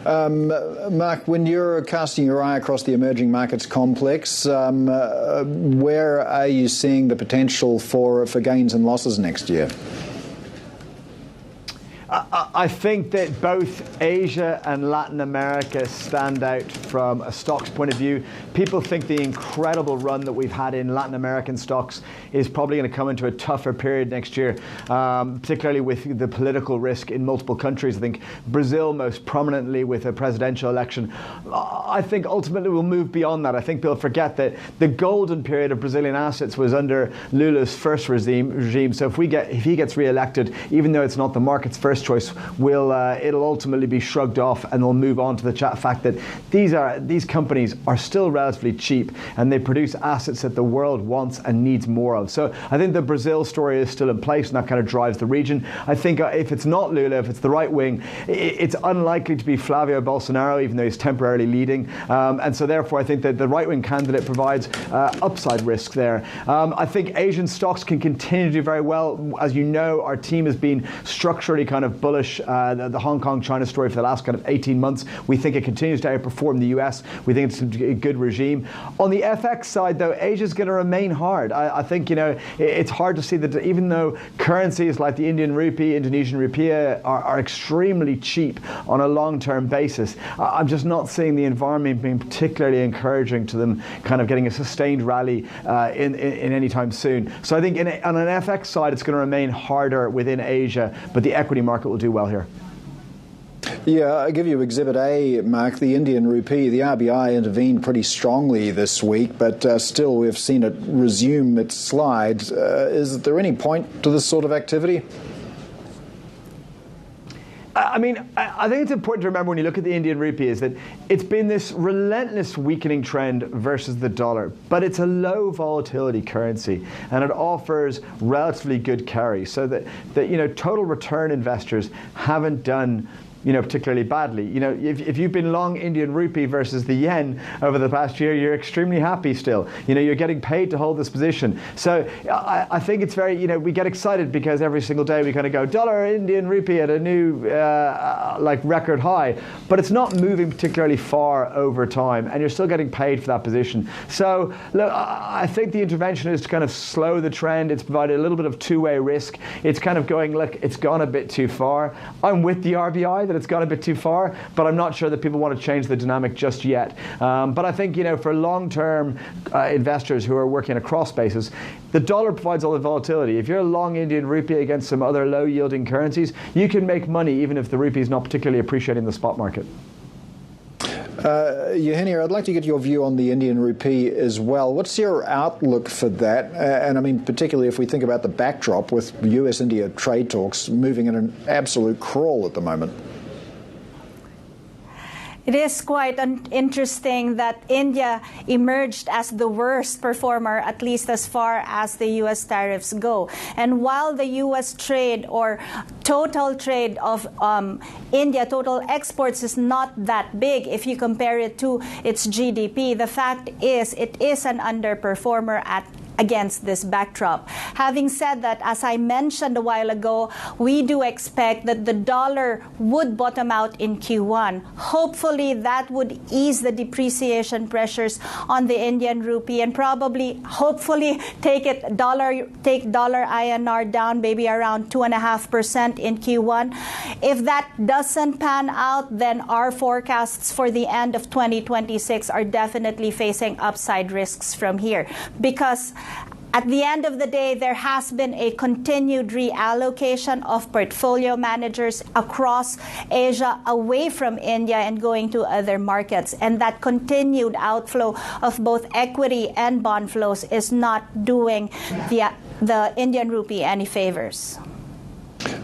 B: Mark, when you're casting your eye across the emerging markets complex, where are you seeing the potential for gains and losses next year?
H: I think that both Asia and Latin America stand out from a stocks point of view. People think the incredible run that we've had in Latin American stocks is probably going to come into a tougher period next year, particularly with the political risk in multiple countries. I think Brazil most prominently with a presidential election. I think ultimately we'll move beyond that. I think people forget that the golden period of Brazilian assets was under Lula's first regime. So if he gets re-elected, even though it's not the market's first choice, it'll ultimately be shrugged off, and they'll move on to the fact that these companies are still relatively cheap and they produce assets that the world wants and needs more of. So I think the Brazil story is still in place, and that kind of drives the region. I think if it's not Lula, if it's the right wing, it's unlikely to be Flavio Bolsonaro, even though he's temporarily leading. And so therefore I think that the right wing candidate provides upside risk there. I think Asian stocks can continue to do very well. As you know, our team has been structurally kind of bullish the Hong Kong-China story for the last kind of 18 months. We think it continues to outperform the US. We think it's a good regime. On the FX side, though, Asia's going to remain hard. I think, it's hard to see that even though currencies like the Indian rupee, Indonesian rupiah are extremely cheap on a long-term basis, I'm just not seeing the environment being particularly encouraging to them kind of getting a sustained rally in any time soon. So I think on an FX side, it's going to remain harder within Asia, but the equity market will do well here.
B: Yeah, I'll give you Exhibit A, Mark, the Indian rupee. The RBI intervened pretty strongly this week, but still we've seen it resume its slide. Is there any point to this sort of activity?
H: I mean, I think it's important to remember when you look at the Indian rupee is that it's been this relentless weakening trend versus the dollar, but it's a low volatility currency and it offers relatively good carry, so that total return investors haven't done particularly badly. If you've been long Indian rupee versus the yen over the past year, you're extremely happy still. You're getting paid to hold this position. So I think it's very, we get excited because every single day we kind of go dollar Indian rupee at a new record high, but it's not moving particularly far over time, and you're still getting paid for that position. So look, I think the intervention is to kind of slow the trend. It's provided a little bit of two-way risk. It's kind of going, look, it's gone a bit too far. I'm with the RBI that it's gone a bit too far, but I'm not sure that people want to change the dynamic just yet. But I think, for long-term investors who are working across basis, the dollar provides all the volatility. If you're long Indian rupee against some other low-yielding currencies, you can make money even if the rupee is not particularly appreciating the spot market.
B: Eugenia, I'd like to get your view on the Indian rupee as well. What's your outlook for that? And I mean, particularly if we think about the backdrop with US-India trade talks moving in an absolute crawl at the moment.
I: It is quite interesting that India emerged as the worst performer, at least as far as the U.S. tariffs go. And while the U.S. trade or total trade of India, total exports, is not that big if you compare it to its GDP, the fact is it is an underperformer against this backdrop. Having said that, as I mentioned a while ago, we do expect that the dollar would bottom out in Q1. Hopefully that would ease the depreciation pressures on the Indian rupee and hopefully take dollar INR down maybe around 2.5% in Q1. If that doesn't pan out, then our forecasts for the end of 2026 are definitely facing upside risks from here, because at the end of the day, there has been a continued reallocation of portfolio managers across Asia away from India and going to other markets. And that continued outflow of both equity and bond flows is not doing the Indian rupee any favors.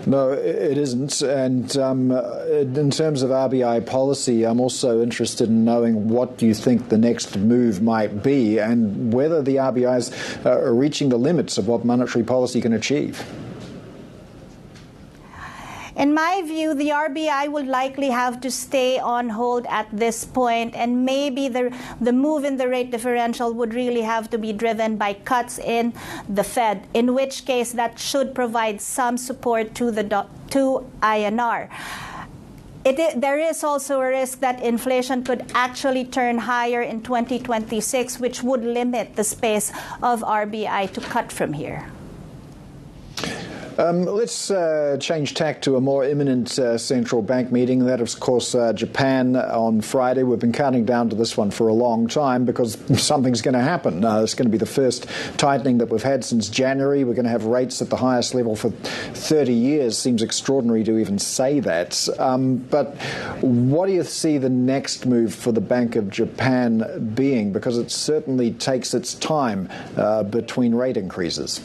B: No, it isn't. And in terms of RBI policy, I'm also interested in knowing what you think the next move might be and whether the RBIs are reaching the limits of what monetary policy can achieve.
I: In my view, the RBI would likely have to stay on hold at this point, and maybe the move in the rate differential would really have to be driven by cuts in the Fed, in which case that should provide some support to INR. There is also a risk that inflation could actually turn higher in 2026, which would limit the space of RBI to cut from here.
B: Let's change tack to a more imminent central bank meeting. That, of course, Japan on Friday. We've been counting down to this one for a long time because something's going to happen. It's going to be the first tightening that we've had since January. We're going to have rates at the highest level for 30 years. Seems extraordinary to even say that. But what do you see the next move for the Bank of Japan being? Because it certainly takes its time between rate increases.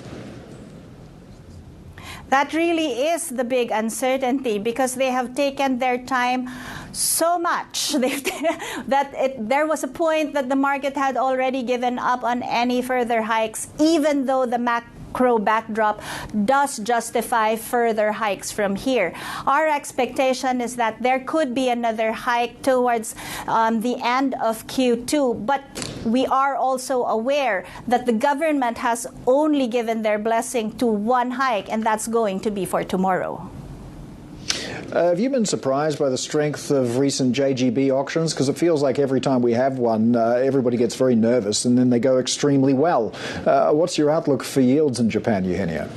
I: That really is the big uncertainty, because they have taken their time so much that there was a point that the market had already given up on any further hikes, even though the macro backdrop does justify further hikes from here. Our expectation is that there could be another hike towards the end of Q2, but we are also aware that the government has only given their blessing to one hike, and that's going to be for tomorrow.
B: Have you been surprised by the strength of recent JGB auctions? Because it feels like every time we have one, everybody gets very nervous and then they go extremely well. What's your outlook for yields in Japan, Eugenia?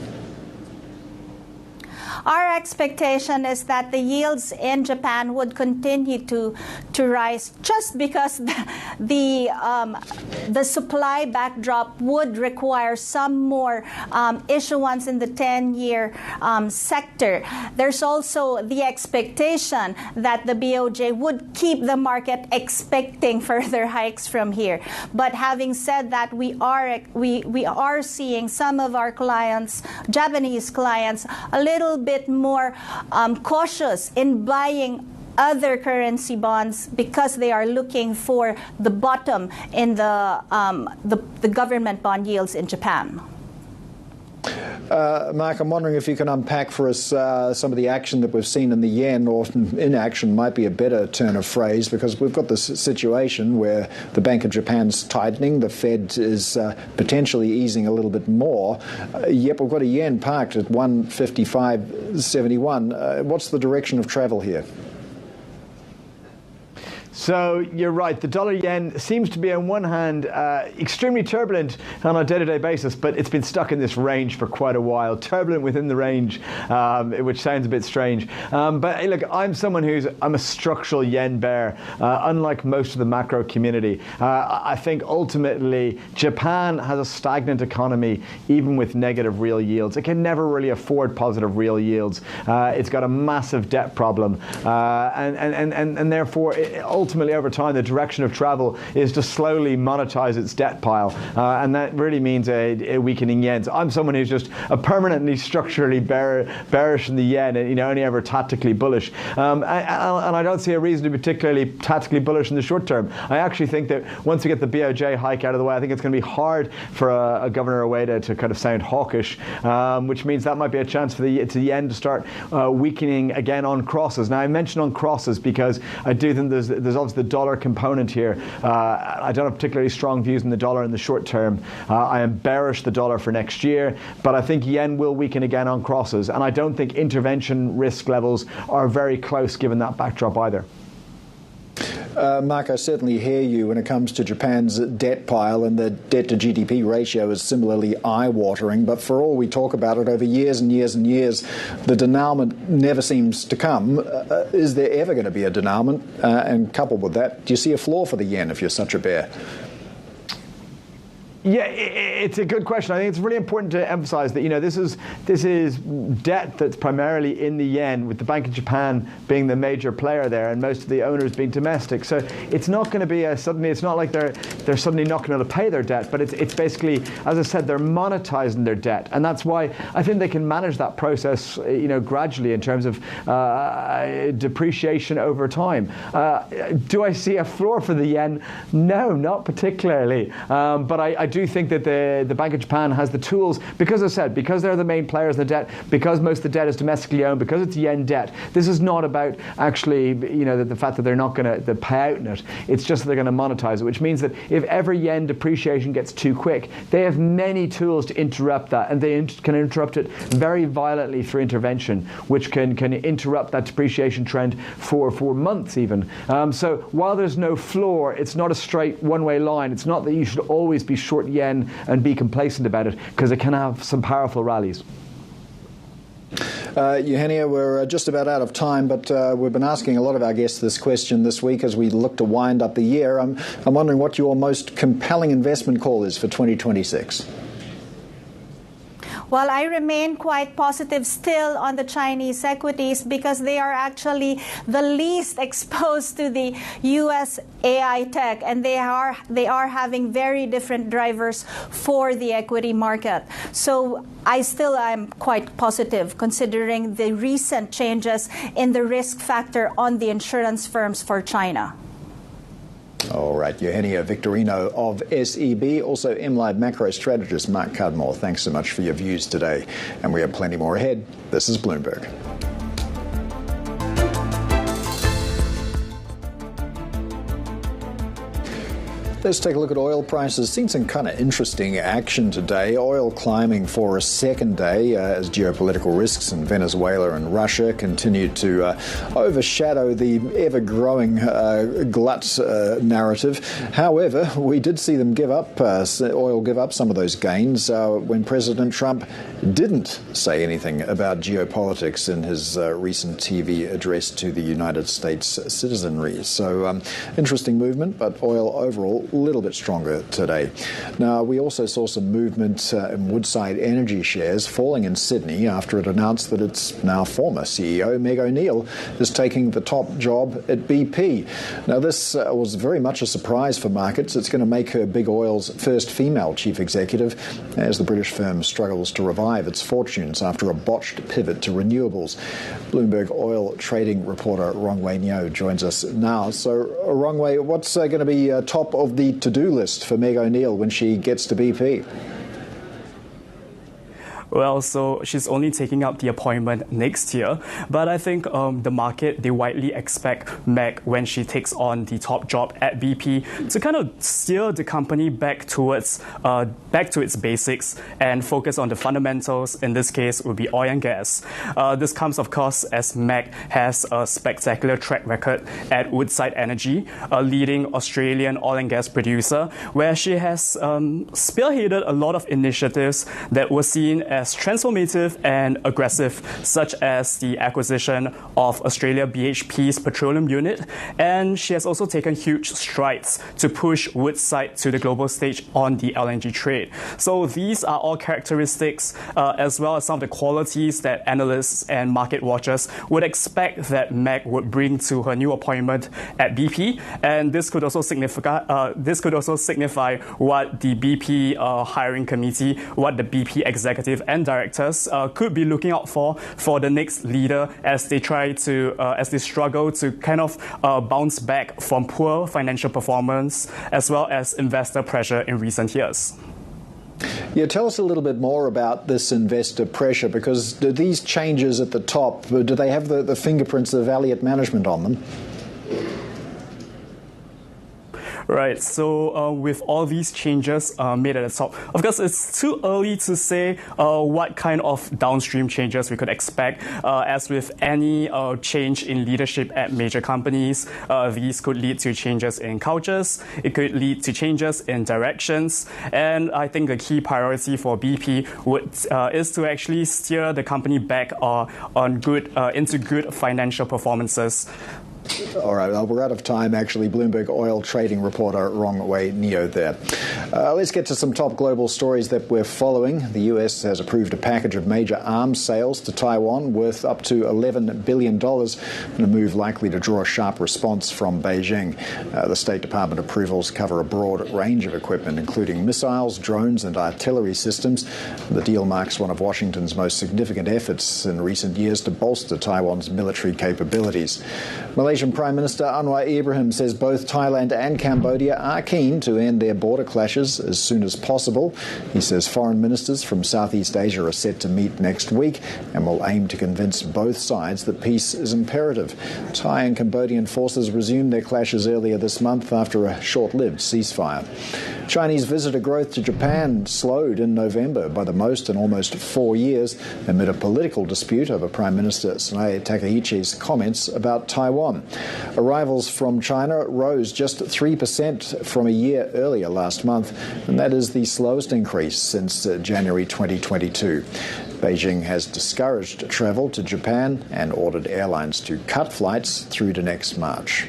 I: Our expectation is that the yields in Japan would continue to rise, just because the supply backdrop would require some more issuance in the 10-year sector. There's also the expectation that the BOJ would keep the market expecting further hikes from here. But having said that, we are seeing some of our clients, Japanese clients, a little bit more cautious in buying other currency bonds because they are looking for the bottom in the government bond yields in Japan.
B: Mark, I'm wondering if you can unpack for us some of the action that we've seen in the yen, or inaction might be a better turn of phrase, because we've got this situation where the Bank of Japan's tightening, the Fed is potentially easing a little bit more, yet we've got a yen parked at 155.71. What's the direction of travel here?
H: So you're right. The dollar yen seems to be, on one hand, extremely turbulent on a day-to-day basis, but it's been stuck in this range for quite a while, turbulent within the range, which sounds a bit strange. But look, I'm a structural yen bear, unlike most of the macro community. I think ultimately Japan has a stagnant economy, even with negative real yields. It can never really afford positive real yields. It's got a massive debt problem, and therefore, ultimately over time, the direction of travel is to slowly monetize its debt pile, and that really means a weakening yen. So I'm someone who's just a permanently structurally bearish in the yen, and only ever tactically bullish. And I don't see a reason to be particularly tactically bullish in the short term. I actually think that once we get the BOJ hike out of the way, I think it's going to be hard for a Governor Ueda to kind of sound hawkish, which means that might be a chance for the yen to start weakening again on crosses. Now, I mentioned on crosses because I do think there's obviously the dollar component here. I don't have particularly strong views in the dollar in the short term. I am bearish the dollar for next year, but I think yen will weaken again on crosses, and I don't think intervention risk levels are very close given that backdrop either.
B: Mark, I certainly hear you when it comes to Japan's debt pile, and the debt to GDP ratio is similarly eye-watering. But for all we talk about it over years and years and years, the denouement never seems to come. Is there ever going to be a denouement? And coupled with that, do you see a floor for the yen if you're such a bear?
H: Yeah, it's a good question. I think it's really important to emphasize that this is debt that's primarily in the yen, with the Bank of Japan being the major player there, and most of the owners being domestic. So it's not going to be suddenly. It's not like they're suddenly not going to pay their debt, but it's basically, as I said, they're monetizing their debt, and that's why I think they can manage that process, gradually in terms of depreciation over time. Do I see a floor for the yen? No, not particularly. But I do think that the Bank of Japan has the tools, because, as I said, because they're the main players in the debt, because most of the debt is domestically owned, because it's yen debt. This is not about actually, the fact that they're not going to pay out in it. It's just that they're going to monetize it, which means that if ever yen depreciation gets too quick, they have many tools to interrupt that, and they can interrupt it very violently through intervention, which can interrupt that depreciation trend for months even. So while there's no floor, it's not a straight one-way line. It's not that you should always be short yen and be complacent about it, because it can have some powerful rallies.
B: Eugenia, we're just about out of time, but we've been asking a lot of our guests this question this week as we look to wind up the year. I'm wondering what your most compelling investment call is for 2026.
I: Well, I remain quite positive still on the Chinese equities, because they are actually the least exposed to the U.S. AI tech, and they are having very different drivers for the equity market. So I still am quite positive, considering the recent changes in the risk factor on the insurance firms for China.
B: All right, Eugenia Victorino of SEB, also MLIV macro strategist Mark Cudmore. Thanks so much for your views today, and we have plenty more ahead. This is Bloomberg. Let's take a look at oil prices. Seen some kind of interesting action today. Oil climbing for a second day as geopolitical risks in Venezuela and Russia continue to overshadow the ever-growing glut narrative. However, we did see them oil give up some of those gains when President Trump didn't say anything about geopolitics in his recent TV address to the United States citizenry. So interesting movement, but oil overall a little bit stronger today. Now, we also saw some movement in Woodside Energy shares falling in Sydney after it announced that its now former CEO, Meg O'Neill, is taking the top job at BP. Now, this was very much a surprise for markets. It's going to make her Big Oil's first female chief executive as the British firm struggles to revive its fortunes after a botched pivot to renewables. Bloomberg oil trading reporter Rongwei Nyo joins us now. So, Rongwei, what's going to be top of the to-do list for Meg O'Neill when she gets to BP?
J: Well, so she's only taking up the appointment next year. But I think the market, they widely expect Meg, when she takes on the top job at BP, to kind of steer the company back to its basics and focus on the fundamentals. In this case, would be oil and gas. This comes, of course, as Meg has a spectacular track record at Woodside Energy, a leading Australian oil and gas producer, where she has spearheaded a lot of initiatives that were seen as transformative and aggressive, such as the acquisition of Australia BHP's petroleum unit. And she has also taken huge strides to push Woodside to the global stage on the LNG trade. So these are all characteristics, as well as some of the qualities that analysts and market watchers would expect that Meg would bring to her new appointment at BP. And this could also signify what the BP hiring committee, what the BP executive and directors could be looking out for the next leader as they struggle to kind of bounce back from poor financial performance as well as investor pressure in recent years.
B: Yeah, tell us a little bit more about this investor pressure, because these changes at the top, do they have the fingerprints of Elliott management on them?
J: Right, so with all these changes made at the top, of course, it's too early to say what kind of downstream changes we could expect. As with any change in leadership at major companies, these could lead to changes in cultures, it could lead to changes in directions, and I think the key priority for BP is to actually steer the company back into good financial performances.
B: All right, well, we're out of time, actually. Bloomberg oil trading reporter Rong Wei Neo there. Let's get to some top global stories that we're following. The US has approved a package of major arms sales to Taiwan worth up to $11 billion, in a move likely to draw a sharp response from Beijing. The State Department approvals cover a broad range of equipment, including missiles, drones and artillery systems. The deal marks one of Washington's most significant efforts in recent years to bolster Taiwan's military capabilities. Malaysian Prime Minister Anwar Ibrahim says both Thailand and Cambodia are keen to end their border clashes as soon as possible. He says foreign ministers from Southeast Asia are set to meet next week and will aim to convince both sides that peace is imperative. Thai and Cambodian forces resumed their clashes earlier this month after a short-lived ceasefire. Chinese visitor growth to Japan slowed in November by the most in almost 4 years amid a political dispute over Prime Minister Sanae Takaichi's comments about Taiwan. Arrivals from China rose just 3% from a year earlier last month, and that is the slowest increase since January 2022. Beijing has discouraged travel to Japan and ordered airlines to cut flights through to next March.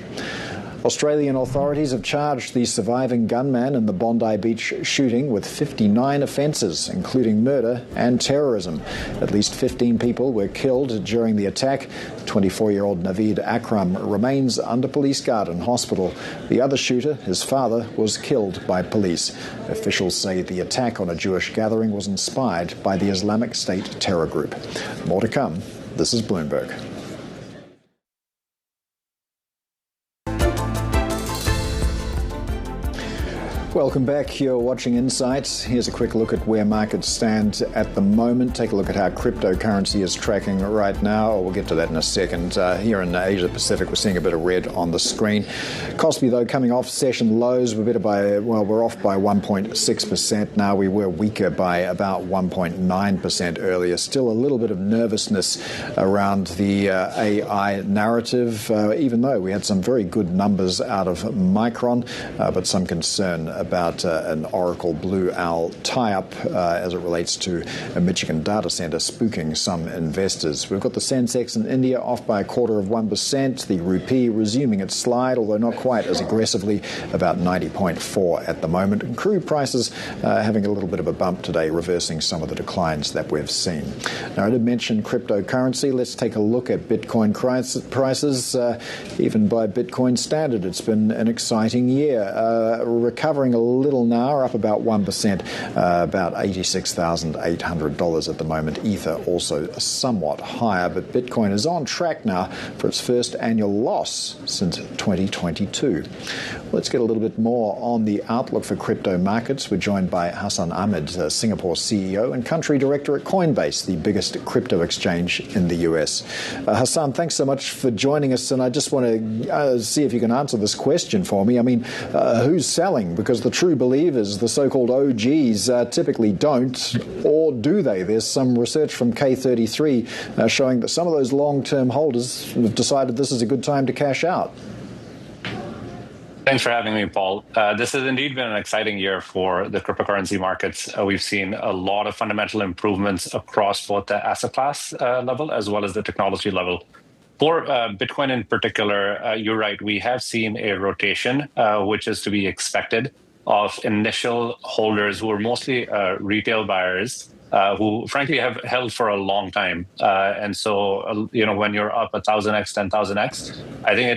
B: Australian authorities have charged the surviving gunman in the Bondi Beach shooting with 59 offences, including murder and terrorism. At least 15 people were killed during the attack. 24-year-old Naveed Akram remains under police guard in hospital. The other shooter, his father, was killed by police. Officials say the attack on a Jewish gathering was inspired by the Islamic State terror group. More to come. This is Bloomberg. Welcome back. You're watching Insights. Here's a quick look at where markets stand at the moment. Take a look at how cryptocurrency is tracking right now. We'll get to that in a second. Here in Asia Pacific, we're seeing a bit of red on the screen. Kospi, though, coming off session lows, we're off by 1.6% now. We were weaker by about 1.9% earlier. Still a little bit of nervousness around the AI narrative, even though we had some very good numbers out of Micron, but some concern about an Oracle Blue Owl tie-up as it relates to a Michigan data center spooking some investors. We've got the Sensex in India off by 0.25%. The rupee resuming its slide, although not quite as aggressively, about 90.4 at the moment. And crude prices having a little bit of a bump today, reversing some of the declines that we've seen. Now, I did mention cryptocurrency. Let's take a look at Bitcoin prices. Even by Bitcoin standard, it's been an exciting year. Recovering a little now, up about 1%, about $86,800 at the moment. Ether also somewhat higher, but Bitcoin is on track now for its first annual loss since 2022. Let's get a little bit more on the outlook for crypto markets. We're joined by Hassan Ahmed, Singapore CEO and country director at Coinbase, the biggest crypto exchange in the US. Hassan, thanks so much for joining us. And I just want to see if you can answer this question for me. I mean, who's selling? Because the true believers, the so-called OGs, typically don't, or do they? There's some research from K33 showing that some of those long-term holders have decided this is a good time to cash out.
K: Thanks for having me, Paul. This has indeed been an exciting year for the cryptocurrency markets. We've seen a lot of fundamental improvements across both the asset class level as well as the technology level. For Bitcoin in particular, you're right, we have seen a rotation, which is to be expected, of initial holders who are mostly retail buyers, who frankly have held for a long time. And so, when you're up 1,000x, 10,000x, I think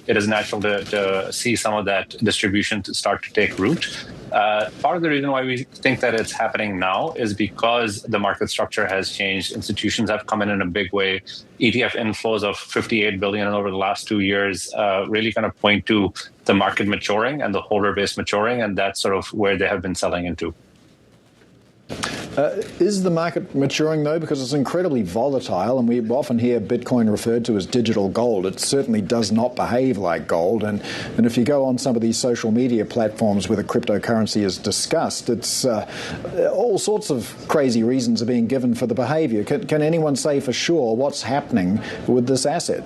K: it is natural to see some of that distribution to start to take root. Part of the reason why we think that it's happening now is because the market structure has changed. Institutions have come in a big way. ETF inflows of $58 billion over the last 2 years really kind of point to the market maturing and the holder base maturing, and that's sort of where they have been selling into.
B: Is the market maturing, though? Because it's incredibly volatile, and we often hear Bitcoin referred to as digital gold. It certainly does not behave like gold. And if you go on some of these social media platforms where the cryptocurrency is discussed, it's all sorts of crazy reasons are being given for the behavior. Can anyone say for sure what's happening with this asset?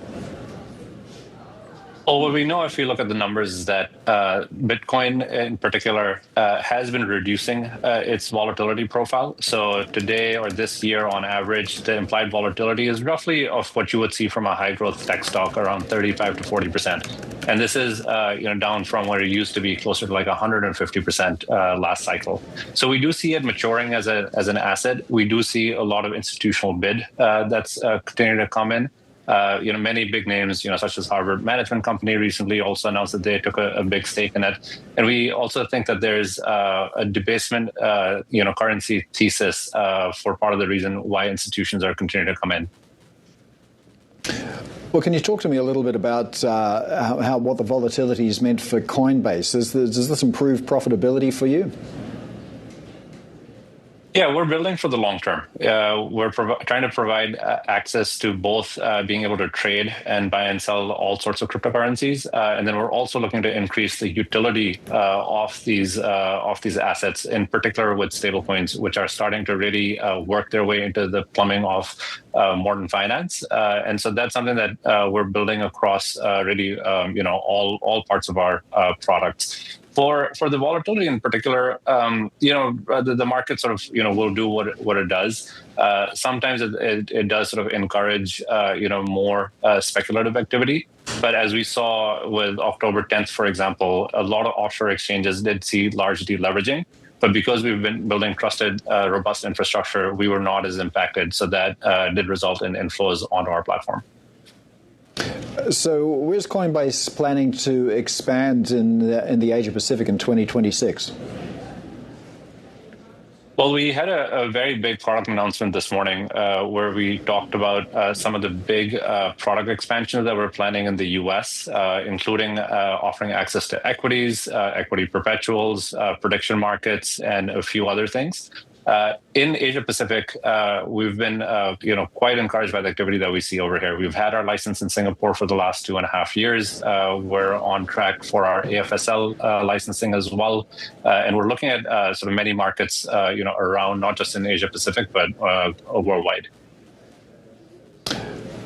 K: Well, what we know, if you look at the numbers, is that Bitcoin in particular has been reducing its volatility profile. So today or this year, on average, the implied volatility is roughly of what you would see from a high-growth tech stock, around 35 to 40%. And this is down from where it used to be, closer to like 150% last cycle. So we do see it maturing as an asset. We do see a lot of institutional bid that's continuing to come in. Many big names, such as Harvard Management Company recently also announced that they took a big stake in it. And we also think that there's a debasement, currency thesis for part of the reason why institutions are continuing to come in.
B: Well, can you talk to me a little bit about what the volatility has meant for Coinbase? Does this improve profitability for you?
K: Yeah, we're building for the long term. We're trying to provide access to both being able to trade and buy and sell all sorts of cryptocurrencies, and then we're also looking to increase the utility of these assets, in particular with stablecoins, which are starting to really work their way into the plumbing of modern finance. And so that's something that we're building across really all parts of our products. For the volatility in particular, the market sort of will do what it does. Sometimes it does sort of encourage more speculative activity. But as we saw with October 10th, for example, a lot of offshore exchanges did see large deleveraging. But because we've been building trusted, robust infrastructure, we were not as impacted. So that did result in inflows onto our platform.
B: So where's Coinbase planning to expand in the Asia Pacific in 2026?
K: Well, we had a very big product announcement this morning where we talked about some of the big product expansions that we're planning in the U.S., including offering access to equities, equity perpetuals, prediction markets, and a few other things. In Asia Pacific, we've been quite encouraged by the activity that we see over here. We've had our license in Singapore for the last 2.5 years. We're on track for our AFSL licensing as well, and we're looking at sort of many markets, around, not just in Asia Pacific but worldwide.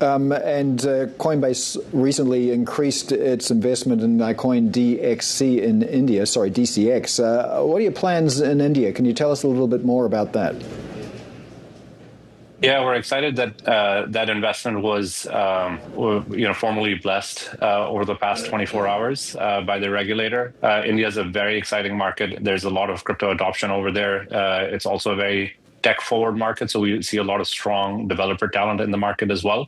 B: And Coinbase recently increased its investment in CoinDXC in India, DCX. What are your plans in India? Can you tell us a little bit more about that?
K: Yeah, we're excited that that investment was, formally blessed over the past 24 hours by the regulator. India is a very exciting market. There's a lot of crypto adoption over there. It's also a very tech-forward market, so we see a lot of strong developer talent in the market as well.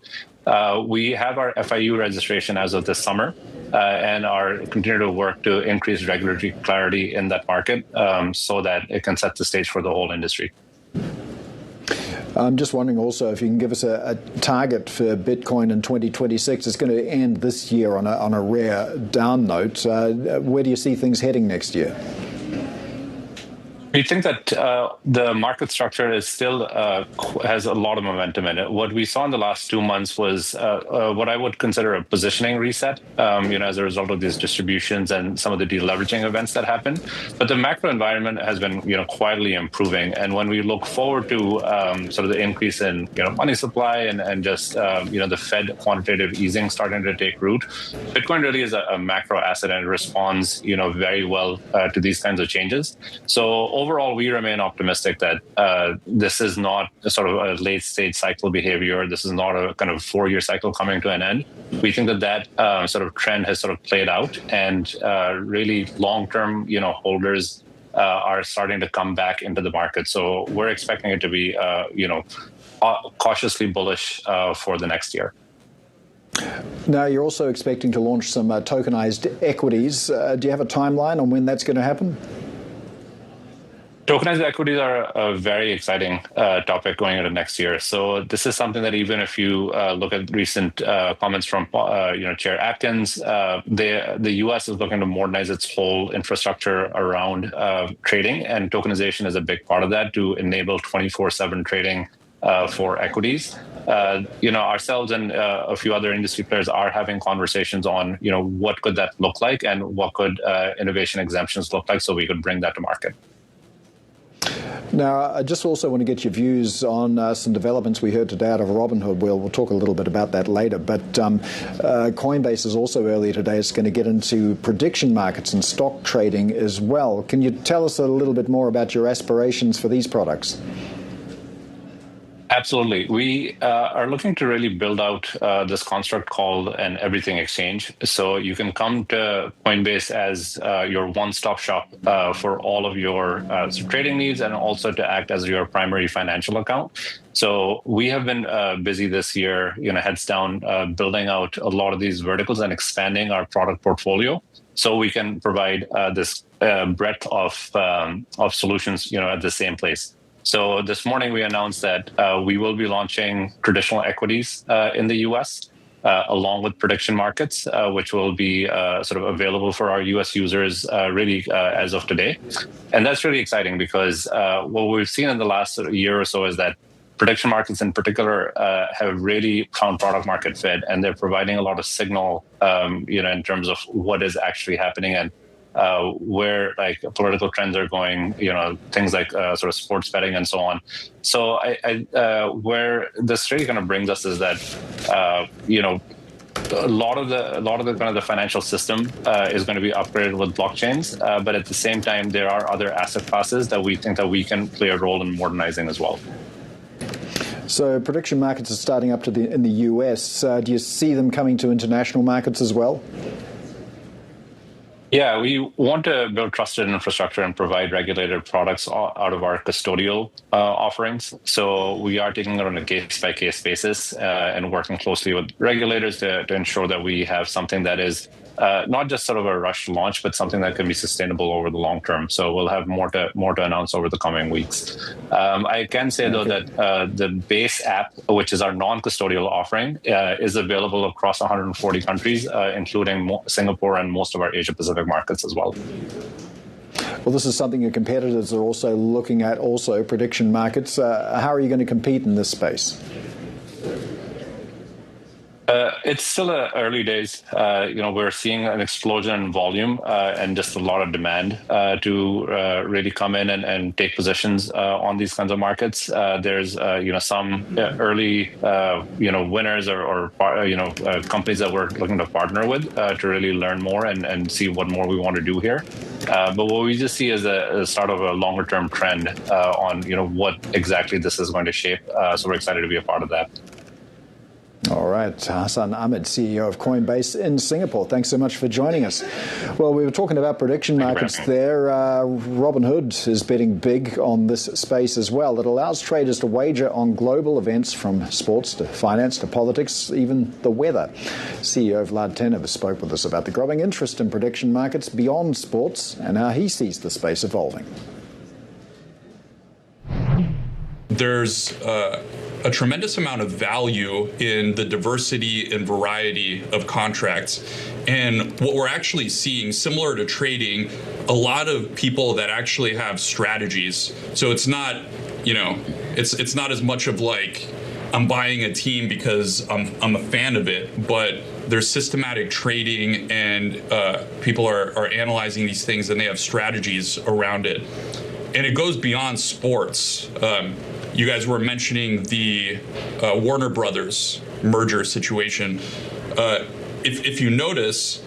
K: We have our FIU registration as of this summer and are continuing to work to increase regulatory clarity in that market so that it can set the stage for the whole industry.
B: I'm just wondering also if you can give us a target for Bitcoin in 2026. It's going to end this year on a rare down note. Where do you see things heading next year?
K: We think that the market structure is still has a lot of momentum in it. What we saw in the last 2 months was what I would consider a positioning reset, as a result of these distributions and some of the deleveraging events that happened. But the macro environment has been, quietly improving. And when we look forward to sort of the increase in, money supply and just, the Fed quantitative easing starting to take root, Bitcoin really is a macro asset and it responds, very well to these kinds of changes. So overall, we remain optimistic that this is not a sort of a late-stage cycle behavior. This is not a kind of 4-year cycle coming to an end. We think that sort of trend has sort of played out, and really long-term, holders are starting to come back into the market. So we're expecting it to be, cautiously bullish for the next year.
B: Now, you're also expecting to launch some tokenized equities. Do you have a timeline on when that's going to happen?
K: Tokenized equities are a very exciting topic going into next year. So this is something that even if you look at recent comments from Chair Atkins, the U.S. is looking to modernize its whole infrastructure around trading, and tokenization is a big part of that to enable 24/7 trading for equities. Ourselves and a few other industry players are having conversations on, what could that look like and what could innovation exemptions look like so we could bring that to market.
B: Now, I just also want to get your views on some developments we heard today out of Robinhood. We'll talk a little bit about that later. But Coinbase is also earlier today. It's going to get into prediction markets and stock trading as well. Can you tell us a little bit more about your aspirations for these products?
K: Absolutely. We are looking to really build out this construct called an everything exchange. So you can come to Coinbase as your one-stop shop for all of your trading needs, and also to act as your primary financial account. So we have been busy this year, heads down, building out a lot of these verticals and expanding our product portfolio, so we can provide this breadth of solutions, at the same place. So this morning we announced that we will be launching traditional equities in the U.S. Along with prediction markets, which will be sort of available for our U.S. users really as of today. And that's really exciting because what we've seen in the last year or so is that prediction markets in particular have really found product market fit, and they're providing a lot of signal, in terms of what is actually happening and where like political trends are going, things like sort of sports betting and so on. So where this really kind of brings us is that, a lot of the kind of the financial system is going to be upgraded with blockchains, but at the same time, there are other asset classes that we think that we can play a role in modernizing as well.
B: So prediction markets are starting up in the US. Do you see them coming to international markets as well?
K: Yeah, we want to build trusted infrastructure and provide regulated products out of our custodial offerings. So we are taking it on a case-by-case basis and working closely with regulators to ensure that we have something that is not just sort of a rush launch, but something that can be sustainable over the long term. So we'll have more to announce over the coming weeks. I can say, though, that the base app, which is our non-custodial offering, is available across 140 countries, including Singapore and most of our Asia-Pacific markets as well.
B: Well, this is something your competitors are also looking at, also prediction markets. How are you going to compete in this space?
K: It's still early days. We're seeing an explosion in volume and just a lot of demand to really come in and take positions on these kinds of markets. There's some early winners or companies that we're looking to partner with to really learn more and see what more we want to do here. But what we just see is a start of a longer term trend on what exactly this is going to shape. So we're excited to be a part of that.
B: All right. Hassan Ahmed, CEO of Coinbase in Singapore. Thanks so much for joining us. Well, we were talking about prediction markets there. Robinhood is betting big on this space as well. It allows traders to wager on global events from sports to finance to politics, even the weather. CEO Vlad Tenev spoke with us about the growing interest in prediction markets beyond sports and how he sees the space evolving.
L: there's a tremendous amount of value in the diversity and variety of contracts. And what we're actually seeing, similar to trading, a lot of people that actually have strategies. So it's not, it's not as much of like, I'm buying a team because I'm a fan of it, but there's systematic trading and people are analyzing these things and they have strategies around it. And it goes beyond sports. You guys were mentioning the Warner Brothers merger situation. If you notice,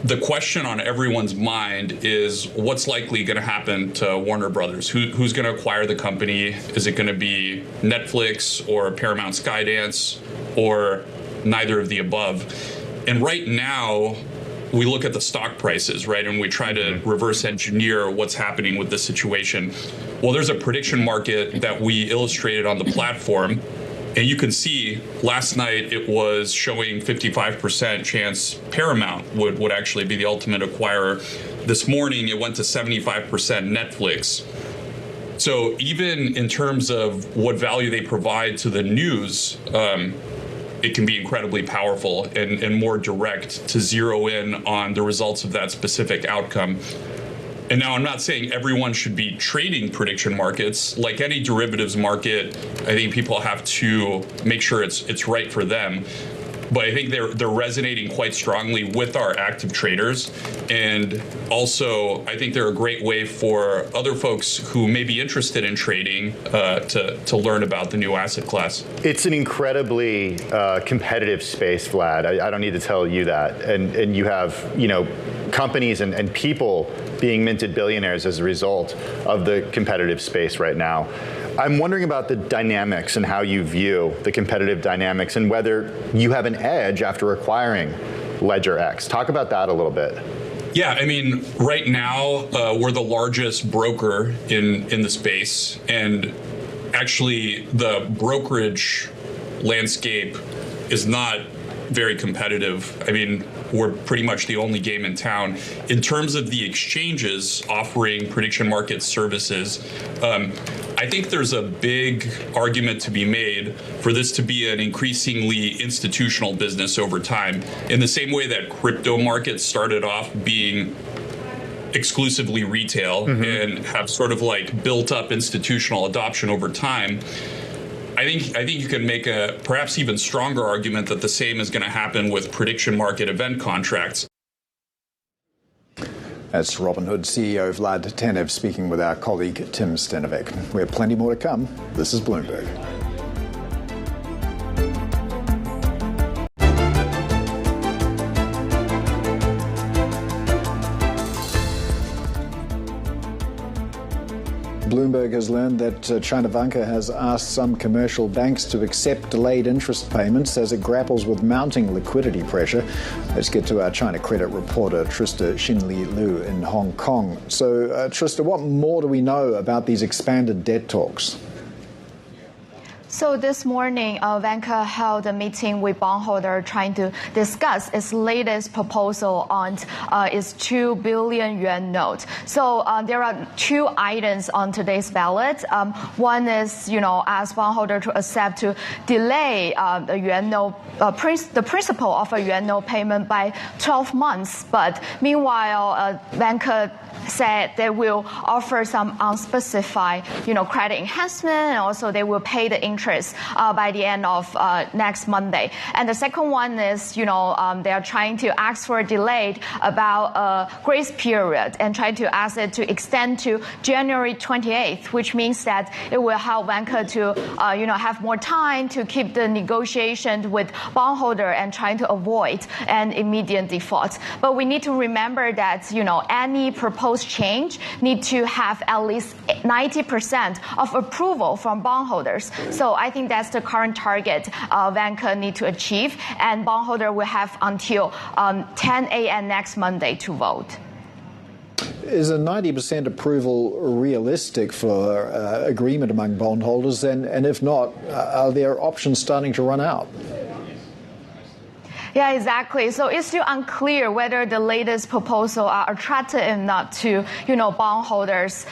L: the question on everyone's mind is what's likely going to happen to Warner Brothers? Who's going to acquire the company? Is it going to be Netflix or Paramount Skydance or neither of the above? And right now, we look at the stock prices, right? And we try to reverse engineer what's happening with this situation. Well, there's a prediction market that we illustrated on the platform. And you can see last night it was showing 55% chance Paramount would actually be the ultimate acquirer. This morning it went to 75% Netflix. So even in terms of what value they provide to the news, it can be incredibly powerful and more direct to zero in on the results of that specific outcome. And now I'm not saying everyone should be trading prediction markets. Like any derivatives market, I think people have to make sure it's right for them. But I think they're resonating quite strongly with our active traders. And also, I think they're a great way for other folks who may be interested in trading to learn about the new asset class.
M: It's an incredibly competitive space, Vlad. I don't need to tell you that. And you have, companies and people being minted billionaires as a result of the competitive space right now. I'm wondering about the dynamics and how you view the competitive dynamics and whether you have an edge after acquiring LedgerX. Talk about that a little bit.
L: Yeah, I mean, right now, we're the largest broker in the space. And actually, the brokerage landscape is not very competitive. I mean, we're pretty much the only game in town. In terms of the exchanges offering prediction market services, I think there's a big argument to be made for this to be an increasingly institutional business over time. In the same way that crypto markets started off being exclusively retail and have sort of like built up institutional adoption over time, I think you can make a perhaps even stronger argument that the same is going to happen with prediction market event contracts.
B: That's Robinhood CEO Vlad Tenev speaking with our colleague Tim Stenovic. We have plenty more to come. This is Bloomberg. Bloomberg has learned that China Vanke has asked some commercial banks to accept delayed interest payments as it grapples with mounting liquidity pressure. Let's get to our China credit reporter, Trista Xinli Liu in Hong Kong. So, Trista, what more do we know about these expanded debt talks?
N: So this morning, Vanke held a meeting with bondholders trying to discuss its latest proposal on its 2 billion yuan note. So there are two items on today's ballot. One is, ask bondholders to accept to delay the yuan note, the principal of a yuan note payment by 12 months. But meanwhile, Vanke said they will offer some unspecified, credit enhancement, and also they will pay the interest by the end of next Monday. And the second one is, they are trying to ask for a delay about a grace period and try to ask it to extend to January 28th, which means that it will help Vanke to, have more time to keep the negotiation with bondholder and trying to avoid an immediate default. But we need to remember that, any proposed change need to have at least 90% of approval from bondholders. So I think that's the current target Vanke need to achieve, and bondholder will have until 10 a.m. next Monday to vote.
B: Is a 90% approval realistic for agreement among bondholders? And if not, are there options starting to run out?
N: Yeah, exactly. So it's still unclear whether the latest proposal are attractive enough to, bondholders,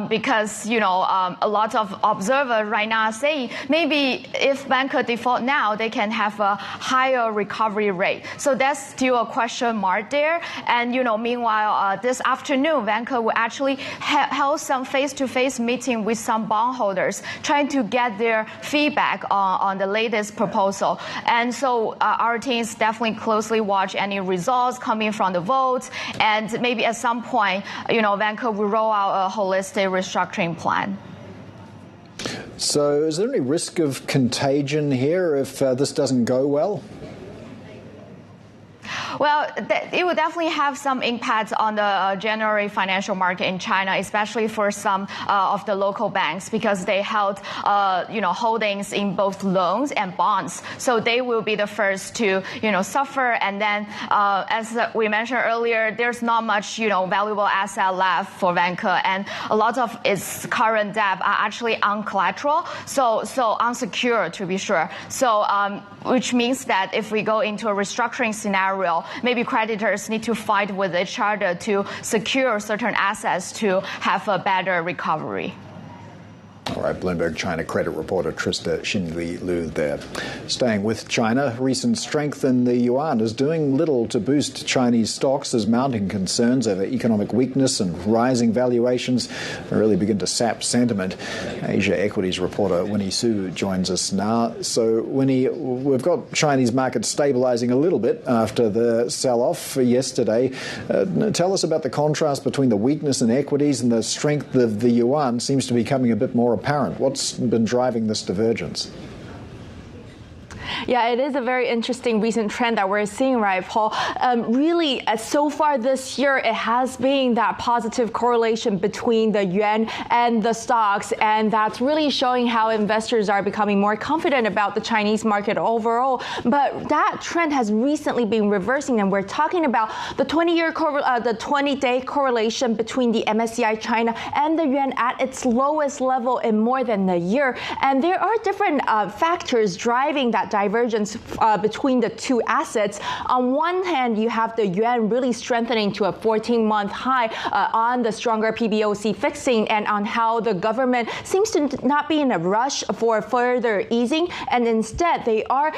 N: because, a lot of observers right now are saying maybe if banker default now, they can have a higher recovery rate. So that's still a question mark there. And, meanwhile, this afternoon, Vanke will actually held some face-to-face meeting with some bondholders, trying to get their feedback on the latest proposal. And so our teams definitely closely watch any results coming from the votes, and maybe at some point, Vanke will roll out a holistic restructuring plan.
B: So is there any risk of contagion here if this doesn't go well?
N: Well, it will definitely have some impact on the January financial market in China, especially for some of the local banks, because they held, holdings in both loans and bonds. So they will be the first to, suffer. And then, as we mentioned earlier, there's not much, valuable asset left for Vanke, and a lot of its current debt are actually uncollateral, so unsecured to be sure. So, which means that if we go into a restructuring scenario, maybe creditors need to fight with each other to secure certain assets to have a better recovery.
B: All right, Bloomberg China credit reporter Trista Xinli-Lu there. Staying with China, recent strength in the yuan is doing little to boost Chinese stocks as mounting concerns over economic weakness and rising valuations really begin to sap sentiment. Asia equities reporter Winnie Su joins us now. So, Winnie, we've got Chinese markets stabilizing a little bit after the sell-off yesterday. Tell us about the contrast between the weakness in equities and the strength of the yuan seems to be becoming a bit more apparent. What's been driving this divergence?
O: Yeah, it is a very interesting recent trend that we're seeing, right, Paul? Really, so far this year, it has been that positive correlation between the yuan and the stocks, and that's really showing how investors are becoming more confident about the Chinese market overall. But that trend has recently been reversing, and we're talking about the 20-day correlation between the MSCI China and the yuan at its lowest level in more than a year. And there are different factors driving that divergence between the two assets. On one hand, you have the yuan really strengthening to a 14-month high on the stronger PBOC fixing and on how the government seems to not be in a rush for further easing, and instead they are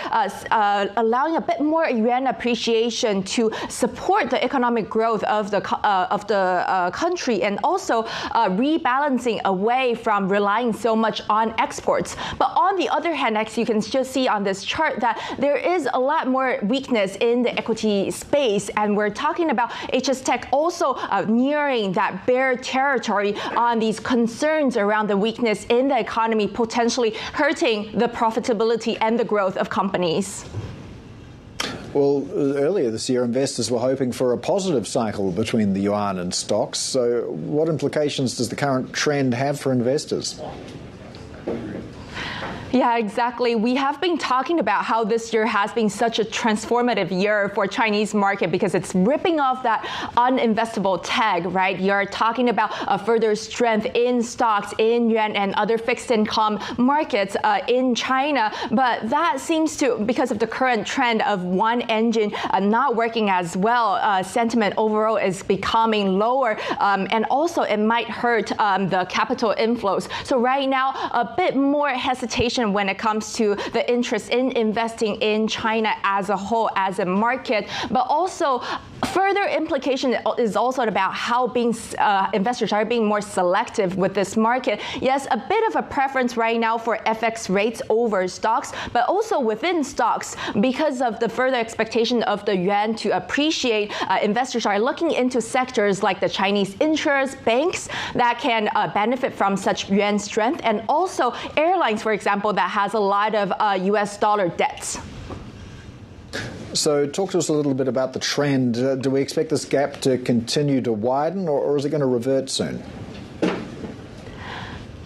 O: allowing a bit more yuan appreciation to support the economic growth of the country, and also rebalancing away from relying so much on exports. But on the other hand, as you can just see on this chart, that there is a lot more weakness in the equity space, and we're talking about HS Tech also nearing that bear territory on these concerns around the weakness in the economy, potentially hurting the profitability and the growth of companies.
B: Well, earlier this year, investors were hoping for a positive cycle between the yuan and stocks. So what implications does the current trend have for investors?
O: Yeah, exactly. We have been talking about how this year has been such a transformative year for Chinese market because it's ripping off that uninvestable tag, right? You're talking about a further strength in stocks, in yuan, and other fixed income markets in China. But that seems to, because of the current trend of one engine not working as well, sentiment overall is becoming lower. And also it might hurt the capital inflows. So right now, a bit more hesitation when it comes to the interest in investing in China as a whole, as a market, but also further implication is also about how investors are being more selective with this market. Yes, a bit of a preference right now for FX rates over stocks, but also within stocks, because of the further expectation of the yuan to appreciate, investors are looking into sectors like the Chinese insurers, banks that can benefit from such yuan strength, and also airlines, for example, that has a lot of US dollar debts.
B: So talk to us a little bit about the trend. Do we expect this gap to continue to widen, or is it going to revert soon?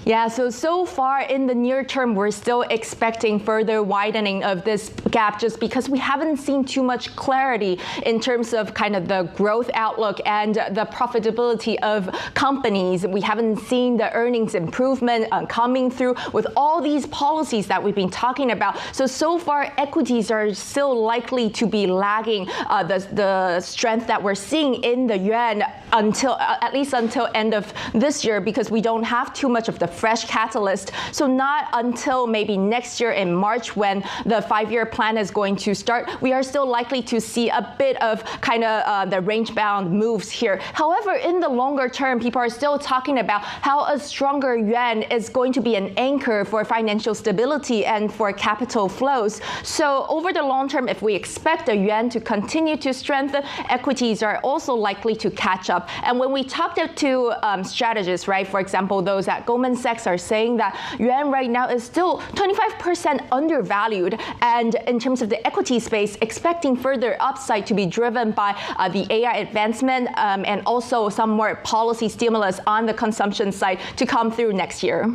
O: Yeah, so far in the near term, we're still expecting further widening of this gap just because we haven't seen too much clarity in terms of kind of the growth outlook and the profitability of companies. We haven't seen the earnings improvement coming through with all these policies that we've been talking about. So far, equities are still likely to be lagging the strength that we're seeing in the yuan until at least until end of this year, because we don't have too much of the fresh catalyst. So not until maybe next year in March, when the 5-year plan is going to start, we are still likely to see a bit of kind of the range-bound moves here. However, in the longer term, people are still talking about how a stronger yuan is going to be an anchor for financial stability and for capital flows. So over the long term, if we expect the yuan to continue to strengthen, equities are also likely to catch up. And when we talked to strategists, right, for example, those at Goldman Sachs are saying that yuan right now is still 25% undervalued, and in terms of the equity space, expecting further upside to be driven by the AI advancement and also some more policy stimulus on the consumption side to come through next year.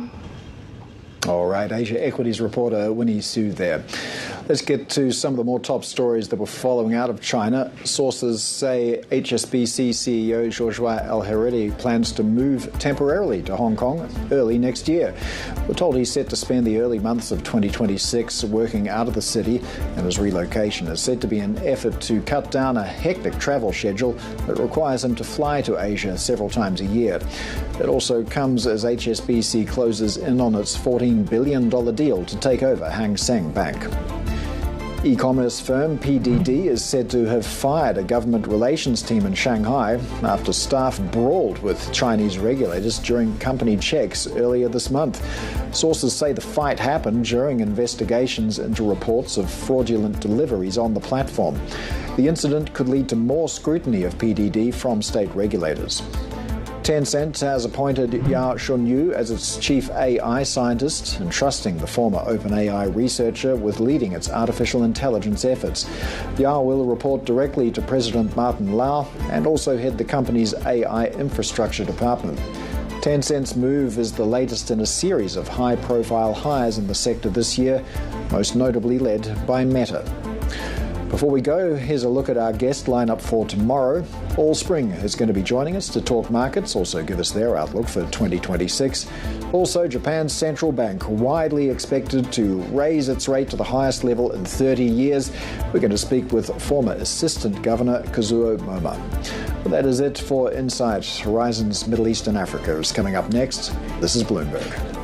B: All right, Asia Equities reporter Winnie Su there. Let's get to some of the more top stories that we're following out of China. Sources say HSBC CEO Georges El-Haredi plans to move temporarily to Hong Kong early next year. We're told he's set to spend the early months of 2026 working out of the city, and his relocation is said to be an effort to cut down a hectic travel schedule that requires him to fly to Asia several times a year. It also comes as HSBC closes in on its $14 billion deal to take over Hang Seng Bank. E-commerce firm PDD is said to have fired a government relations team in Shanghai after staff brawled with Chinese regulators during company checks earlier this month. Sources say the fight happened during investigations into reports of fraudulent deliveries on the platform. The incident could lead to more scrutiny of PDD from state regulators. Tencent has appointed Yao Shunyu as its chief AI scientist, entrusting the former OpenAI researcher with leading its artificial intelligence efforts. Yao will report directly to President Martin Lau and also head the company's AI infrastructure department. Tencent's move is the latest in a series of high-profile hires in the sector this year, most notably led by Meta. Before we go, here's a look at our guest lineup for tomorrow. All Spring is going to be joining us to talk markets, also give us their outlook for 2026. Also, Japan's central bank widely expected to raise its rate to the highest level in 30 years. We're going to speak with former Assistant Governor Kazuo Moma. But that is it for Insight. Horizons Middle East and Africa is coming up next. This is Bloomberg.